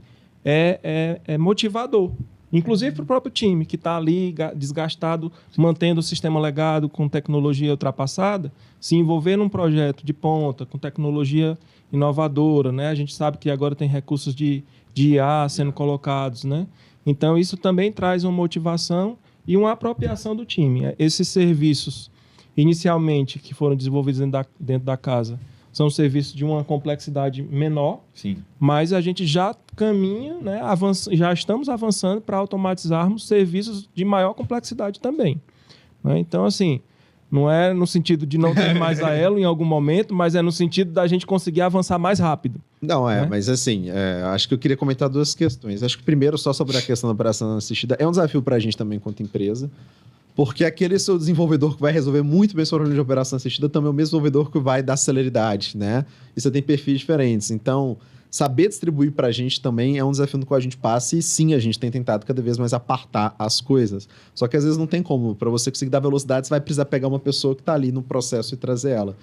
é motivador. Inclusive para o próprio time, que está ali desgastado, mantendo o sistema legado com tecnologia ultrapassada, se envolver num projeto de ponta, com tecnologia inovadora, né? A gente sabe que agora tem recursos de IA sendo colocados, né? Então, isso também traz uma motivação e uma apropriação do time. Esses serviços, inicialmente, que foram desenvolvidos dentro da casa, são serviços de uma complexidade menor, mas a gente já caminha, né, já estamos avançando para automatizarmos serviços de maior complexidade também. Né? Então, assim, Não é no sentido de não ter mais a Elo em algum momento, mas é no sentido da gente conseguir avançar mais rápido. Não, né? mas assim, acho que eu queria comentar duas questões. Acho que primeiro, só sobre a questão da operação assistida, é um desafio para a gente também enquanto empresa, porque aquele seu desenvolvedor que vai resolver muito bem o seu problema de operação assistida também é o mesmo desenvolvedor que vai dar celeridade, né? E você tem perfis diferentes. Então, saber distribuir para a gente também é um desafio no qual a gente passa e sim, a gente tem tentado cada vez mais apartar as coisas. Só que às vezes não tem como. Para você conseguir dar velocidade, você vai precisar pegar uma pessoa que está ali no processo e trazer ela.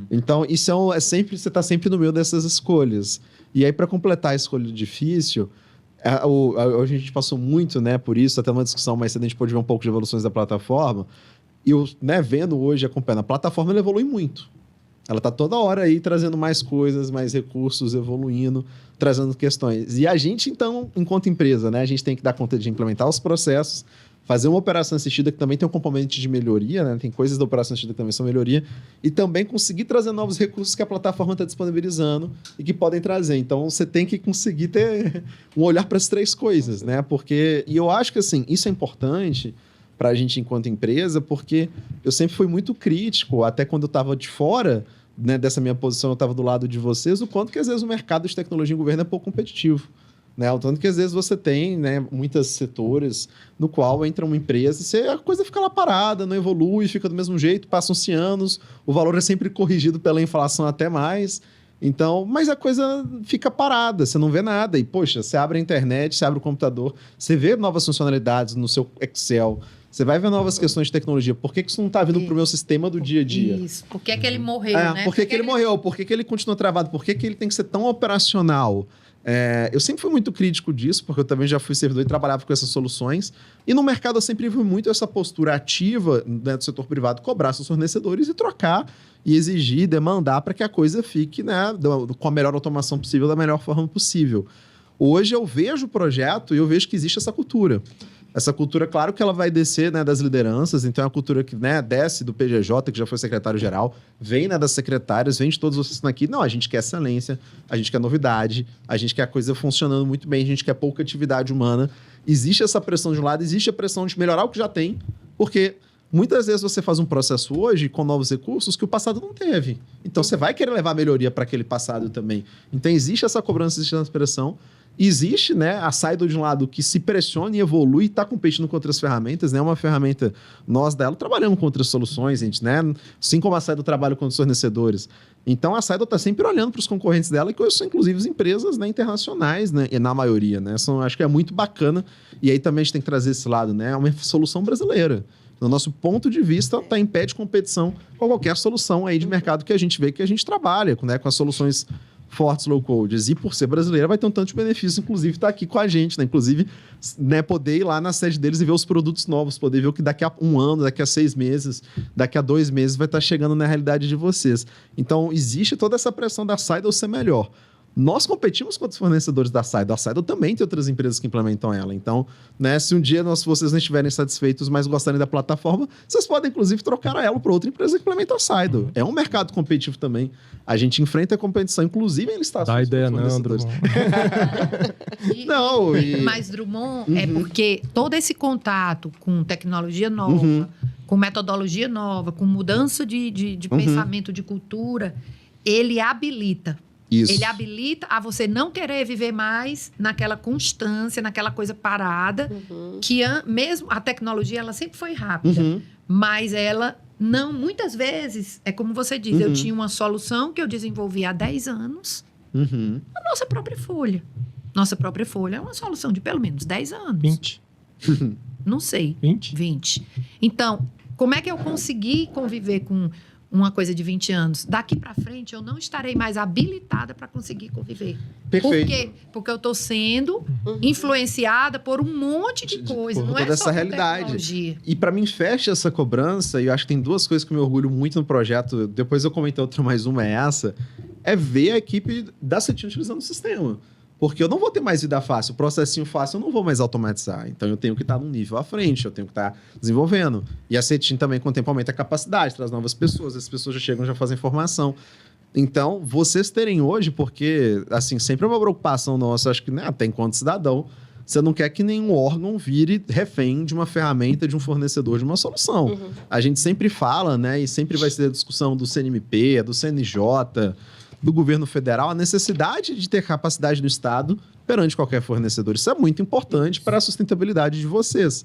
Então, isso sempre, você está sempre no meio dessas escolhas. E aí, para completar a escolha difícil, hoje a gente passou muito, né, por isso, até uma discussão mais cedo a gente pôde ver um pouco de evoluções da plataforma. E eu, né, vendo hoje, acompanhando, a plataforma ela evolui muito. Ela está toda hora aí trazendo mais coisas, mais recursos, evoluindo, trazendo questões. E a gente, então, enquanto empresa, né, a gente tem que dar conta de implementar os processos, fazer uma operação assistida que também tem um componente de melhoria, né? Tem coisas da operação assistida que também são melhoria, e também conseguir trazer novos recursos que a plataforma está disponibilizando e que podem trazer. Então, você tem que conseguir ter um olhar para as três coisas, né? E eu acho que, assim, isso é importante para a gente enquanto empresa, porque eu sempre fui muito crítico, até quando eu estava de fora, né, dessa minha posição, eu estava do lado de vocês, o quanto que às vezes o mercado de tecnologia em governo é pouco competitivo. Né? O tanto que às vezes você tem, né, muitos setores no qual entra uma empresa e a coisa fica lá parada, não evolui, fica do mesmo jeito, passam-se anos, o valor é sempre corrigido pela inflação até mais. Então, mas a coisa fica parada, você não vê nada. E, poxa, você abre a internet, você abre o computador, você vê novas funcionalidades no seu Excel, você vai ver novas questões de tecnologia. Por que isso não está vindo para o meu sistema do dia a dia? Isso. Por que ele morreu, né? Por que ele morreu? Por que ele continua travado? Por que ele tem que ser tão operacional? Eu sempre fui muito crítico disso, porque eu também já fui servidor e trabalhava com essas soluções. E no mercado eu sempre vi muito essa postura ativa, né, do setor privado, cobrar seus fornecedores e trocar, e exigir, demandar para que a coisa fique, né, com a melhor automação possível, da melhor forma possível. Hoje eu vejo o projeto e eu vejo que existe essa cultura. Essa cultura, claro que ela vai descer, né, das lideranças, então é uma cultura que, né, desce do PGJ, que já foi secretário-geral, vem, né, das secretárias, vem de todos vocês que estão aqui. Não, a gente quer excelência, a gente quer novidade, a gente quer a coisa funcionando muito bem, a gente quer pouca atividade humana. Existe essa pressão de um lado, existe a pressão de melhorar o que já tem, porque muitas vezes você faz um processo hoje com novos recursos que o passado não teve. Então você vai querer levar melhoria para aquele passado também. Então existe essa cobrança, existe essa pressão. Existe, né, a Saido de um lado que se pressiona e evolui, está competindo com outras ferramentas, né? Uma ferramenta, nós dela trabalhamos com outras soluções, gente, né? Assim como a Saido trabalha com os fornecedores. Então a Saido está sempre olhando para os concorrentes dela, que hoje são inclusive as empresas, né, internacionais, né? E na maioria, né? Acho que é muito bacana. E aí também a gente tem que trazer esse lado, né? É uma solução brasileira. No nosso ponto de vista, está em pé de competição com qualquer solução aí de mercado que a gente vê que a gente trabalha, né? Com as soluções fortes low-codes. E por ser brasileira, vai ter um tanto de benefício, inclusive, estar aqui com a gente, né? Inclusive, né, poder ir lá na sede deles e ver os produtos novos, poder ver o que daqui a 1 ano, daqui a 6 meses, daqui a 2 meses vai estar chegando na realidade de vocês. Então, existe toda essa pressão da Saido ser melhor. Nós competimos com os fornecedores da Saido. A Saido também tem outras empresas que implementam ela. Então, né, se um dia vocês não estiverem satisfeitos, mas gostarem da plataforma, vocês podem, inclusive, trocar a ela para outra empresa que implementa a Saido. É um mercado competitivo também. A gente enfrenta a competição, inclusive em licitações. Dá ideia não, Drummond. Mas, Drummond, é porque todo esse contato com tecnologia nova, com metodologia nova, com mudança de pensamento, de cultura, ele habilita. Isso. Ele habilita a você não querer viver mais naquela constância, naquela coisa parada, que mesmo a tecnologia ela sempre foi rápida, mas ela não, muitas vezes, é como você diz, eu tinha uma solução que eu desenvolvi há 10 anos, a nossa própria folha. Nossa própria folha é uma solução de pelo menos 10 anos. 20. Não sei. 20? Então, como é que eu consegui conviver com uma coisa de 20 anos? Daqui para frente, eu não estarei mais habilitada para conseguir conviver. Perfeito. Por quê? Porque eu estou sendo influenciada por um monte de coisa. Não é toda essa só realidade. tecnologia. E para mim, fecha essa cobrança, e eu acho que tem 2 coisas que eu me orgulho muito no projeto, depois eu comentei outra, mais uma é essa, é ver a equipe da CETIM utilizando o sistema. Porque eu não vou ter mais vida fácil, o processinho fácil eu não vou mais automatizar. Então eu tenho que estar num nível à frente, eu tenho que estar desenvolvendo. E a CETIM também, com o tempo, aumenta a capacidade, traz novas pessoas, as pessoas já chegam, já fazem formação. Então, vocês terem hoje, porque, assim, sempre é uma preocupação nossa, acho que, né, até enquanto cidadão, você não quer que nenhum órgão vire refém de uma ferramenta, de um fornecedor, de uma solução. A gente sempre fala, né, e sempre vai ser a discussão do CNMP, do CNJ, do governo federal, a necessidade de ter capacidade do Estado perante qualquer fornecedor. Isso é muito importante para a sustentabilidade de vocês,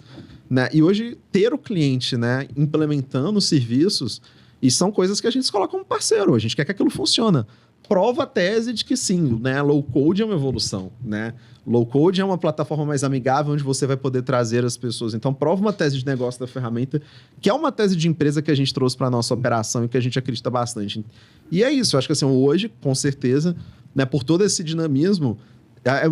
né? E hoje, ter o cliente, né, implementando serviços, e são coisas que a gente se coloca como parceiro, a gente quer que aquilo funcione. Prova a tese de que sim, né, low code é uma evolução, né? Low code é uma plataforma mais amigável onde você vai poder trazer as pessoas. Então, prova uma tese de negócio da ferramenta, que é uma tese de empresa que a gente trouxe para a nossa operação e que a gente acredita bastante. E é isso, eu acho que assim, hoje, com certeza, né, por todo esse dinamismo,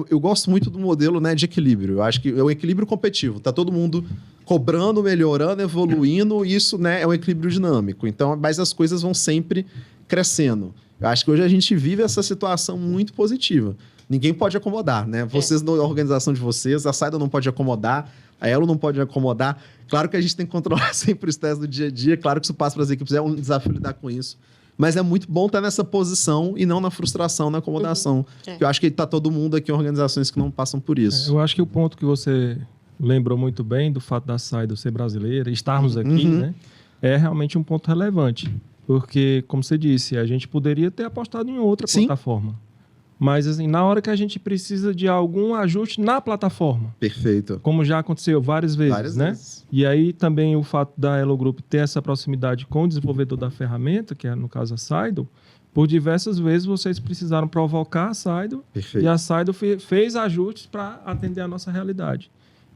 eu gosto muito do modelo, né, de equilíbrio. Eu acho que é um equilíbrio competitivo. Tá todo mundo cobrando, melhorando, evoluindo, e isso, né, é um equilíbrio dinâmico. Então, mas as coisas vão sempre crescendo. Eu acho que hoje a gente vive essa situação muito positiva. Ninguém pode acomodar, né? Vocês, na organização de vocês, a Saida não pode acomodar, a Elo não pode acomodar. Claro que a gente tem que controlar sempre o estresse do dia a dia, claro que isso passa para as equipes, é um desafio lidar com isso. Mas é muito bom estar nessa posição e não na frustração, na acomodação. Eu acho que está todo mundo aqui em organizações que não passam por isso. Eu acho que o ponto que você lembrou muito bem do fato da Saida ser brasileira, estarmos aqui, né? É realmente um ponto relevante. Porque, como você disse, a gente poderia ter apostado em outra plataforma. Mas, assim, na hora que a gente precisa de algum ajuste na plataforma. Perfeito. Como já aconteceu várias vezes, né? E aí também o fato da Elo Group ter essa proximidade com o desenvolvedor da ferramenta, que é, no caso, a Saido, por diversas vezes vocês precisaram provocar a Saido. Perfeito. E a Saido fez ajustes para atender a nossa realidade.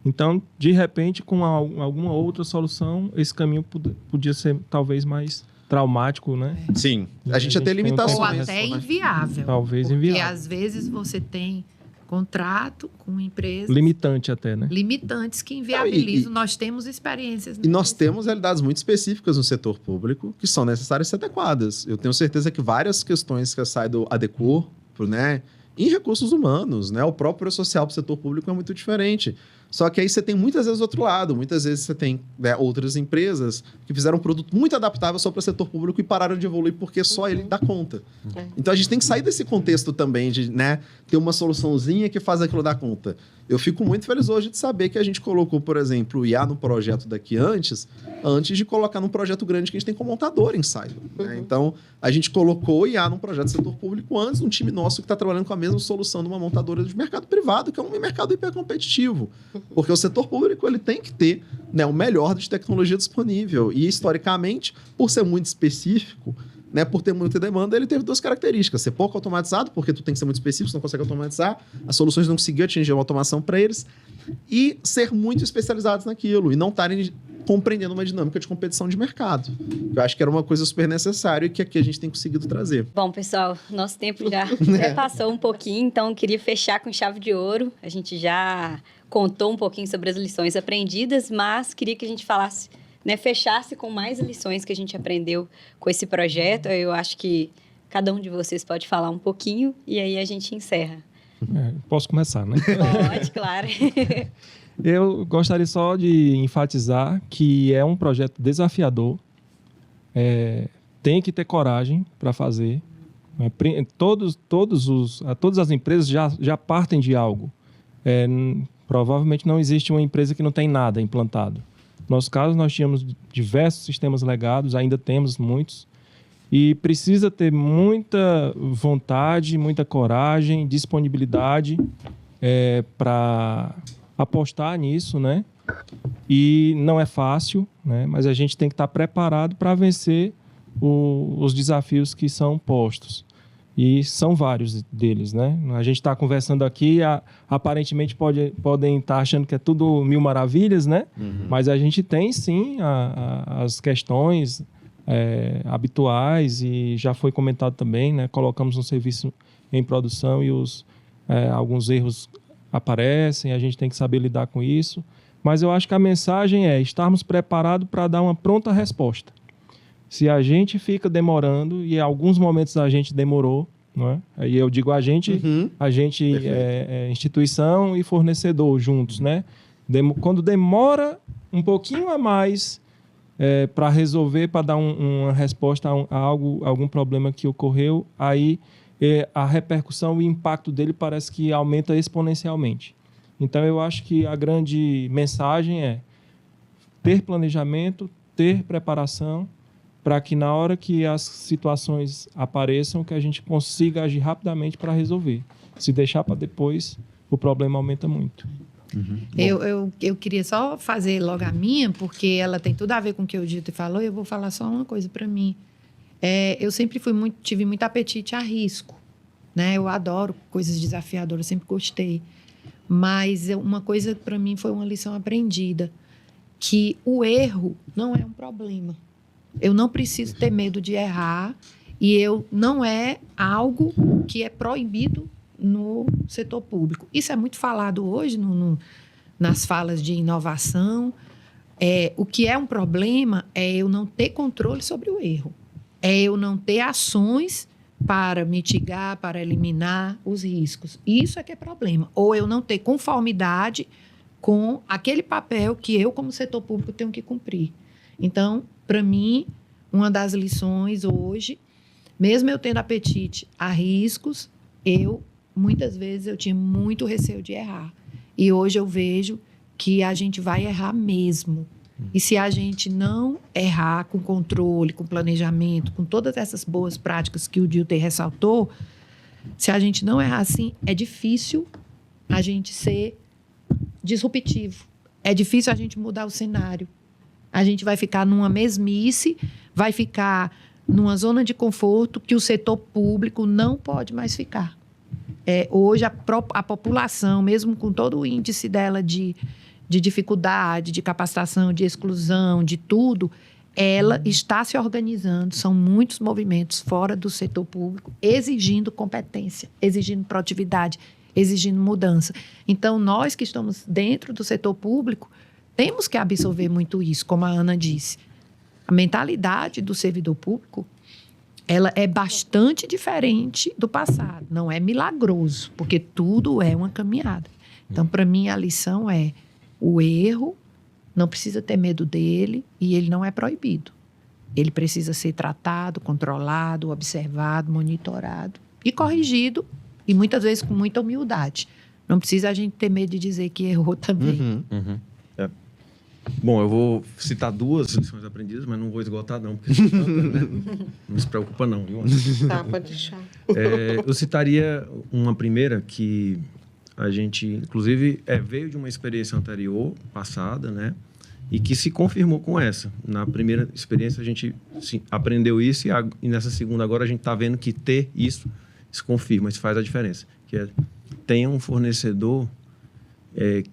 Então, de repente, com alguma outra solução, esse caminho podia ser talvez mais traumático, né? Sim. A gente ia ter limitações. Ou até inviável. Talvez porque inviável. às vezes você tem contrato com empresas Limitante até, né? limitantes que inviabilizam. Nós temos experiências. E nós temos realidades muito específicas no setor público que são necessárias ser adequadas. Eu tenho certeza que várias questões que a Saido adequou, né, em recursos humanos, né, o próprio social para o setor público é muito diferente. Só que aí você tem muitas vezes o outro lado. Muitas vezes você tem, né, outras empresas que fizeram um produto muito adaptável só para o setor público e pararam de evoluir porque só ele dá conta. Então a gente tem que sair desse contexto também de, né, ter uma soluçãozinha que faz aquilo dar conta. Eu fico muito feliz hoje de saber que a gente colocou, por exemplo, o IA no projeto daqui antes de colocar num projeto grande que a gente tem como montador em Saido. Né? Então, a gente colocou o IA num projeto do setor público antes, um time nosso que está trabalhando com a mesma solução de uma montadora de mercado privado, que é um mercado hipercompetitivo. Porque o setor público ele tem que ter, né, o melhor de tecnologia disponível. E, historicamente, por ser muito específico, né, por ter muita demanda, ele teve duas características. Ser pouco automatizado, porque tu tem que ser muito específico, você não consegue automatizar. As soluções não conseguiam atingir uma automação para eles. E ser muito especializados naquilo. E não estarem compreendendo uma dinâmica de competição de mercado. Eu acho que era uma coisa super necessária e que aqui a gente tem conseguido trazer. Bom, pessoal, nosso tempo já passou um pouquinho, então eu queria fechar com chave de ouro. A gente já contou um pouquinho sobre as lições aprendidas, mas queria que a gente falasse, né, fechasse com mais lições que a gente aprendeu com esse projeto. Eu acho que cada um de vocês pode falar um pouquinho e aí a gente encerra. Posso começar, né? Pode, claro. Eu gostaria só de enfatizar que é um projeto desafiador. Tem que ter coragem para fazer. Todas as empresas já partem de algo. Provavelmente não existe uma empresa que não tem nada implantado. No nosso caso, nós tínhamos diversos sistemas legados, ainda temos muitos, e precisa ter muita vontade, muita coragem, disponibilidade para apostar nisso, né? E não é fácil, né? Mas a gente tem que estar preparado para vencer os desafios que são postos. E são vários deles, né? A gente está conversando aqui, aparentemente podem estar achando que é tudo mil maravilhas, né? Mas a gente tem, sim, as questões habituais e já foi comentado também, né? Colocamos um serviço em produção e alguns erros aparecem, a gente tem que saber lidar com isso. Mas eu acho que a mensagem é estarmos preparados para dar uma pronta resposta. Se a gente fica demorando, e em alguns momentos a gente demorou, não é? Aí eu digo a gente instituição e fornecedor juntos, né? Quando demora um pouquinho a mais para resolver, para dar uma resposta a algum problema que ocorreu, aí a repercussão e o impacto dele parece que aumenta exponencialmente. Então, eu acho que a grande mensagem é ter planejamento, ter preparação, para que na hora que as situações apareçam, que a gente consiga agir rapidamente para resolver. Se deixar para depois, o problema aumenta muito. Eu queria só fazer logo a minha, porque ela tem tudo a ver com o que o Dilton falou, e eu vou falar só uma coisa para mim. Eu sempre tive muito apetite a risco, né? Eu adoro coisas desafiadoras, sempre gostei. Mas uma coisa para mim foi uma lição aprendida, que o erro não é um problema. Eu não preciso ter medo de errar, e não é algo que é proibido no setor público. Isso é muito falado hoje nas falas de inovação. O que é um problema é eu não ter controle sobre o erro. É eu não ter ações para mitigar, para eliminar os riscos. Isso é que é problema. Ou eu não ter conformidade com aquele papel que eu, como setor público, tenho que cumprir. Então, para mim, uma das lições hoje, mesmo eu tendo apetite a riscos, muitas vezes eu tinha muito receio de errar. E hoje eu vejo que a gente vai errar mesmo. E se a gente não errar com controle, com planejamento, com todas essas boas práticas que o Dilton ressaltou, se a gente não errar assim, é difícil a gente ser disruptivo. É difícil a gente mudar o cenário. A gente vai ficar numa mesmice, vai ficar numa zona de conforto que o setor público não pode mais ficar. Hoje, a população, mesmo com todo o índice dela de dificuldade, de capacitação, de exclusão, de tudo, ela está se organizando. São muitos movimentos fora do setor público, exigindo competência, exigindo produtividade, exigindo mudança. Então, nós que estamos dentro do setor público, temos que absorver muito isso, como a Ana disse. A mentalidade do servidor público, ela é bastante diferente do passado. Não é milagroso, porque tudo é uma caminhada. Então, para mim, a lição é: o erro, não precisa ter medo dele, e ele não é proibido. Ele precisa ser tratado, controlado, observado, monitorado e corrigido, e muitas vezes com muita humildade. Não precisa a gente ter medo de dizer que errou também. Bom, eu vou citar 2 lições aprendidas, mas não vou esgotar, não, porque são tantas, né? Não se preocupa, não, viu? Tá, pode deixar. Eu citaria uma primeira que a gente, inclusive, veio de uma experiência anterior, passada, né? E que se confirmou com essa. Na primeira experiência, a gente aprendeu isso, e nessa segunda agora a gente está vendo que ter isso se confirma, isso faz a diferença. Que é, tenha um fornecedor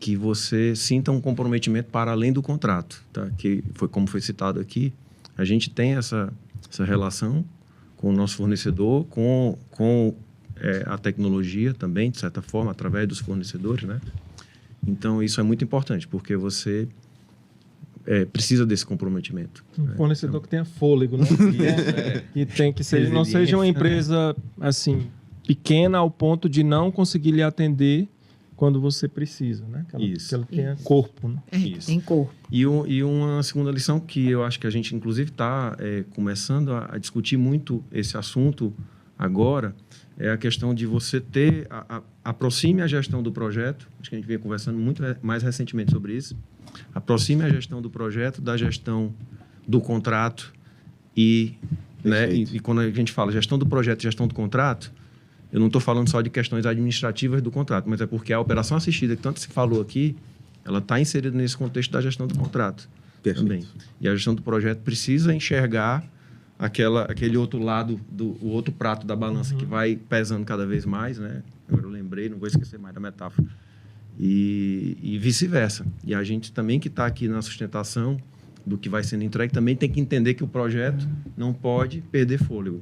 que você sinta um comprometimento para além do contrato, tá? Que foi como foi citado aqui. A gente tem essa relação com o nosso fornecedor, com a tecnologia também, de certa forma, através dos fornecedores, né? Então, isso é muito importante, porque você precisa desse comprometimento. Um fornecedor que tenha fôlego, né? Que tem que ser, não seja uma empresa assim pequena ao ponto de não conseguir lhe atender quando você precisa, né? Que ela tenha corpo, né? Tem corpo. E uma segunda lição que eu acho que a gente, inclusive, está começando a discutir muito esse assunto agora, é a questão de você ter... aproxime a gestão do projeto, acho que a gente veio conversando muito mais recentemente sobre isso, aproxime a gestão do projeto da gestão do contrato né, e quando a gente fala gestão do projeto e gestão do contrato, eu não estou falando só de questões administrativas do contrato, mas é porque a operação assistida, que tanto se falou aqui, ela está inserida nesse contexto da gestão do contrato. Perfeito. Também. E a gestão do projeto precisa enxergar aquele outro lado, o outro prato da balança que vai pesando cada vez mais, né? Agora eu lembrei, não vou esquecer mais da metáfora. E vice-versa. E a gente também que está aqui na sustentação do que vai sendo entregue, também tem que entender que o projeto não pode perder fôlego,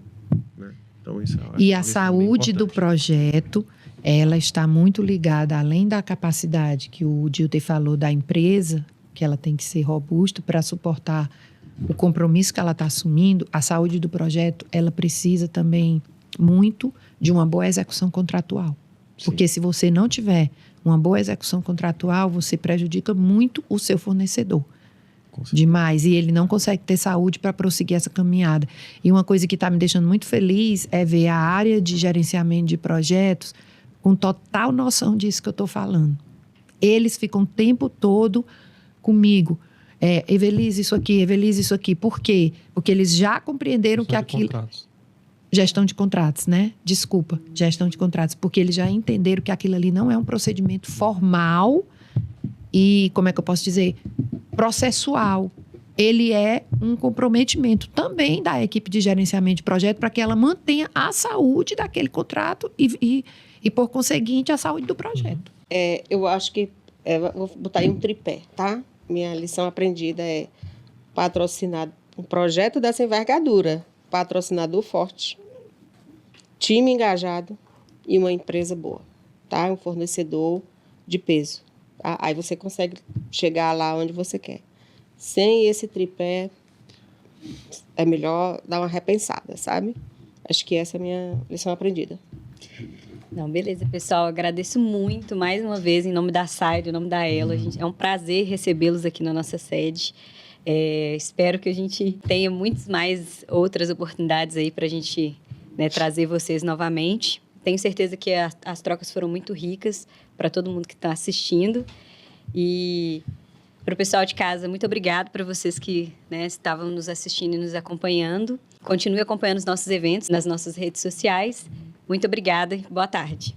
né? Então, isso e a saúde do projeto, ela está muito ligada, além da capacidade que o Dilton falou da empresa, que ela tem que ser robusta para suportar o compromisso que ela está assumindo. A saúde do projeto, ela precisa também muito de uma boa execução contratual. Sim. Porque se você não tiver uma boa execução contratual, você prejudica muito o seu fornecedor. Demais. E ele não consegue ter saúde para prosseguir essa caminhada. E uma coisa que está me deixando muito feliz é ver a área de gerenciamento de projetos com total noção disso que eu estou falando. Eles ficam o tempo todo comigo. Evelise isso aqui, Evelise isso aqui. Por quê? Porque eles já compreenderam que aquilo... Contratos. Gestão de contratos, né? Desculpa, gestão de contratos. Porque eles já entenderam que aquilo ali não é um procedimento formal e, como é que eu posso dizer, processual. Ele é um comprometimento também da equipe de gerenciamento de projeto para que ela mantenha a saúde daquele contrato e por conseguinte, a saúde do projeto. Eu acho que... vou botar aí um tripé, tá? Minha lição aprendida é patrocinar um projeto dessa envergadura, patrocinador forte, time engajado e uma empresa boa, tá? Um fornecedor de peso. Tá? Aí você consegue chegar lá onde você quer. Sem esse tripé, é melhor dar uma repensada, sabe? Acho que essa é a minha lição aprendida. Não, beleza, pessoal. Agradeço muito, mais uma vez, em nome da SAIDO, em nome da Elo. É um prazer recebê-los aqui na nossa sede. Espero que a gente tenha muitas mais outras oportunidades aí para a gente, né, trazer vocês novamente. Tenho certeza que as trocas foram muito ricas para todo mundo que está assistindo. E para o pessoal de casa, muito obrigado para vocês que, né, estavam nos assistindo e nos acompanhando. Continue acompanhando os nossos eventos nas nossas redes sociais. Muito obrigada e boa tarde.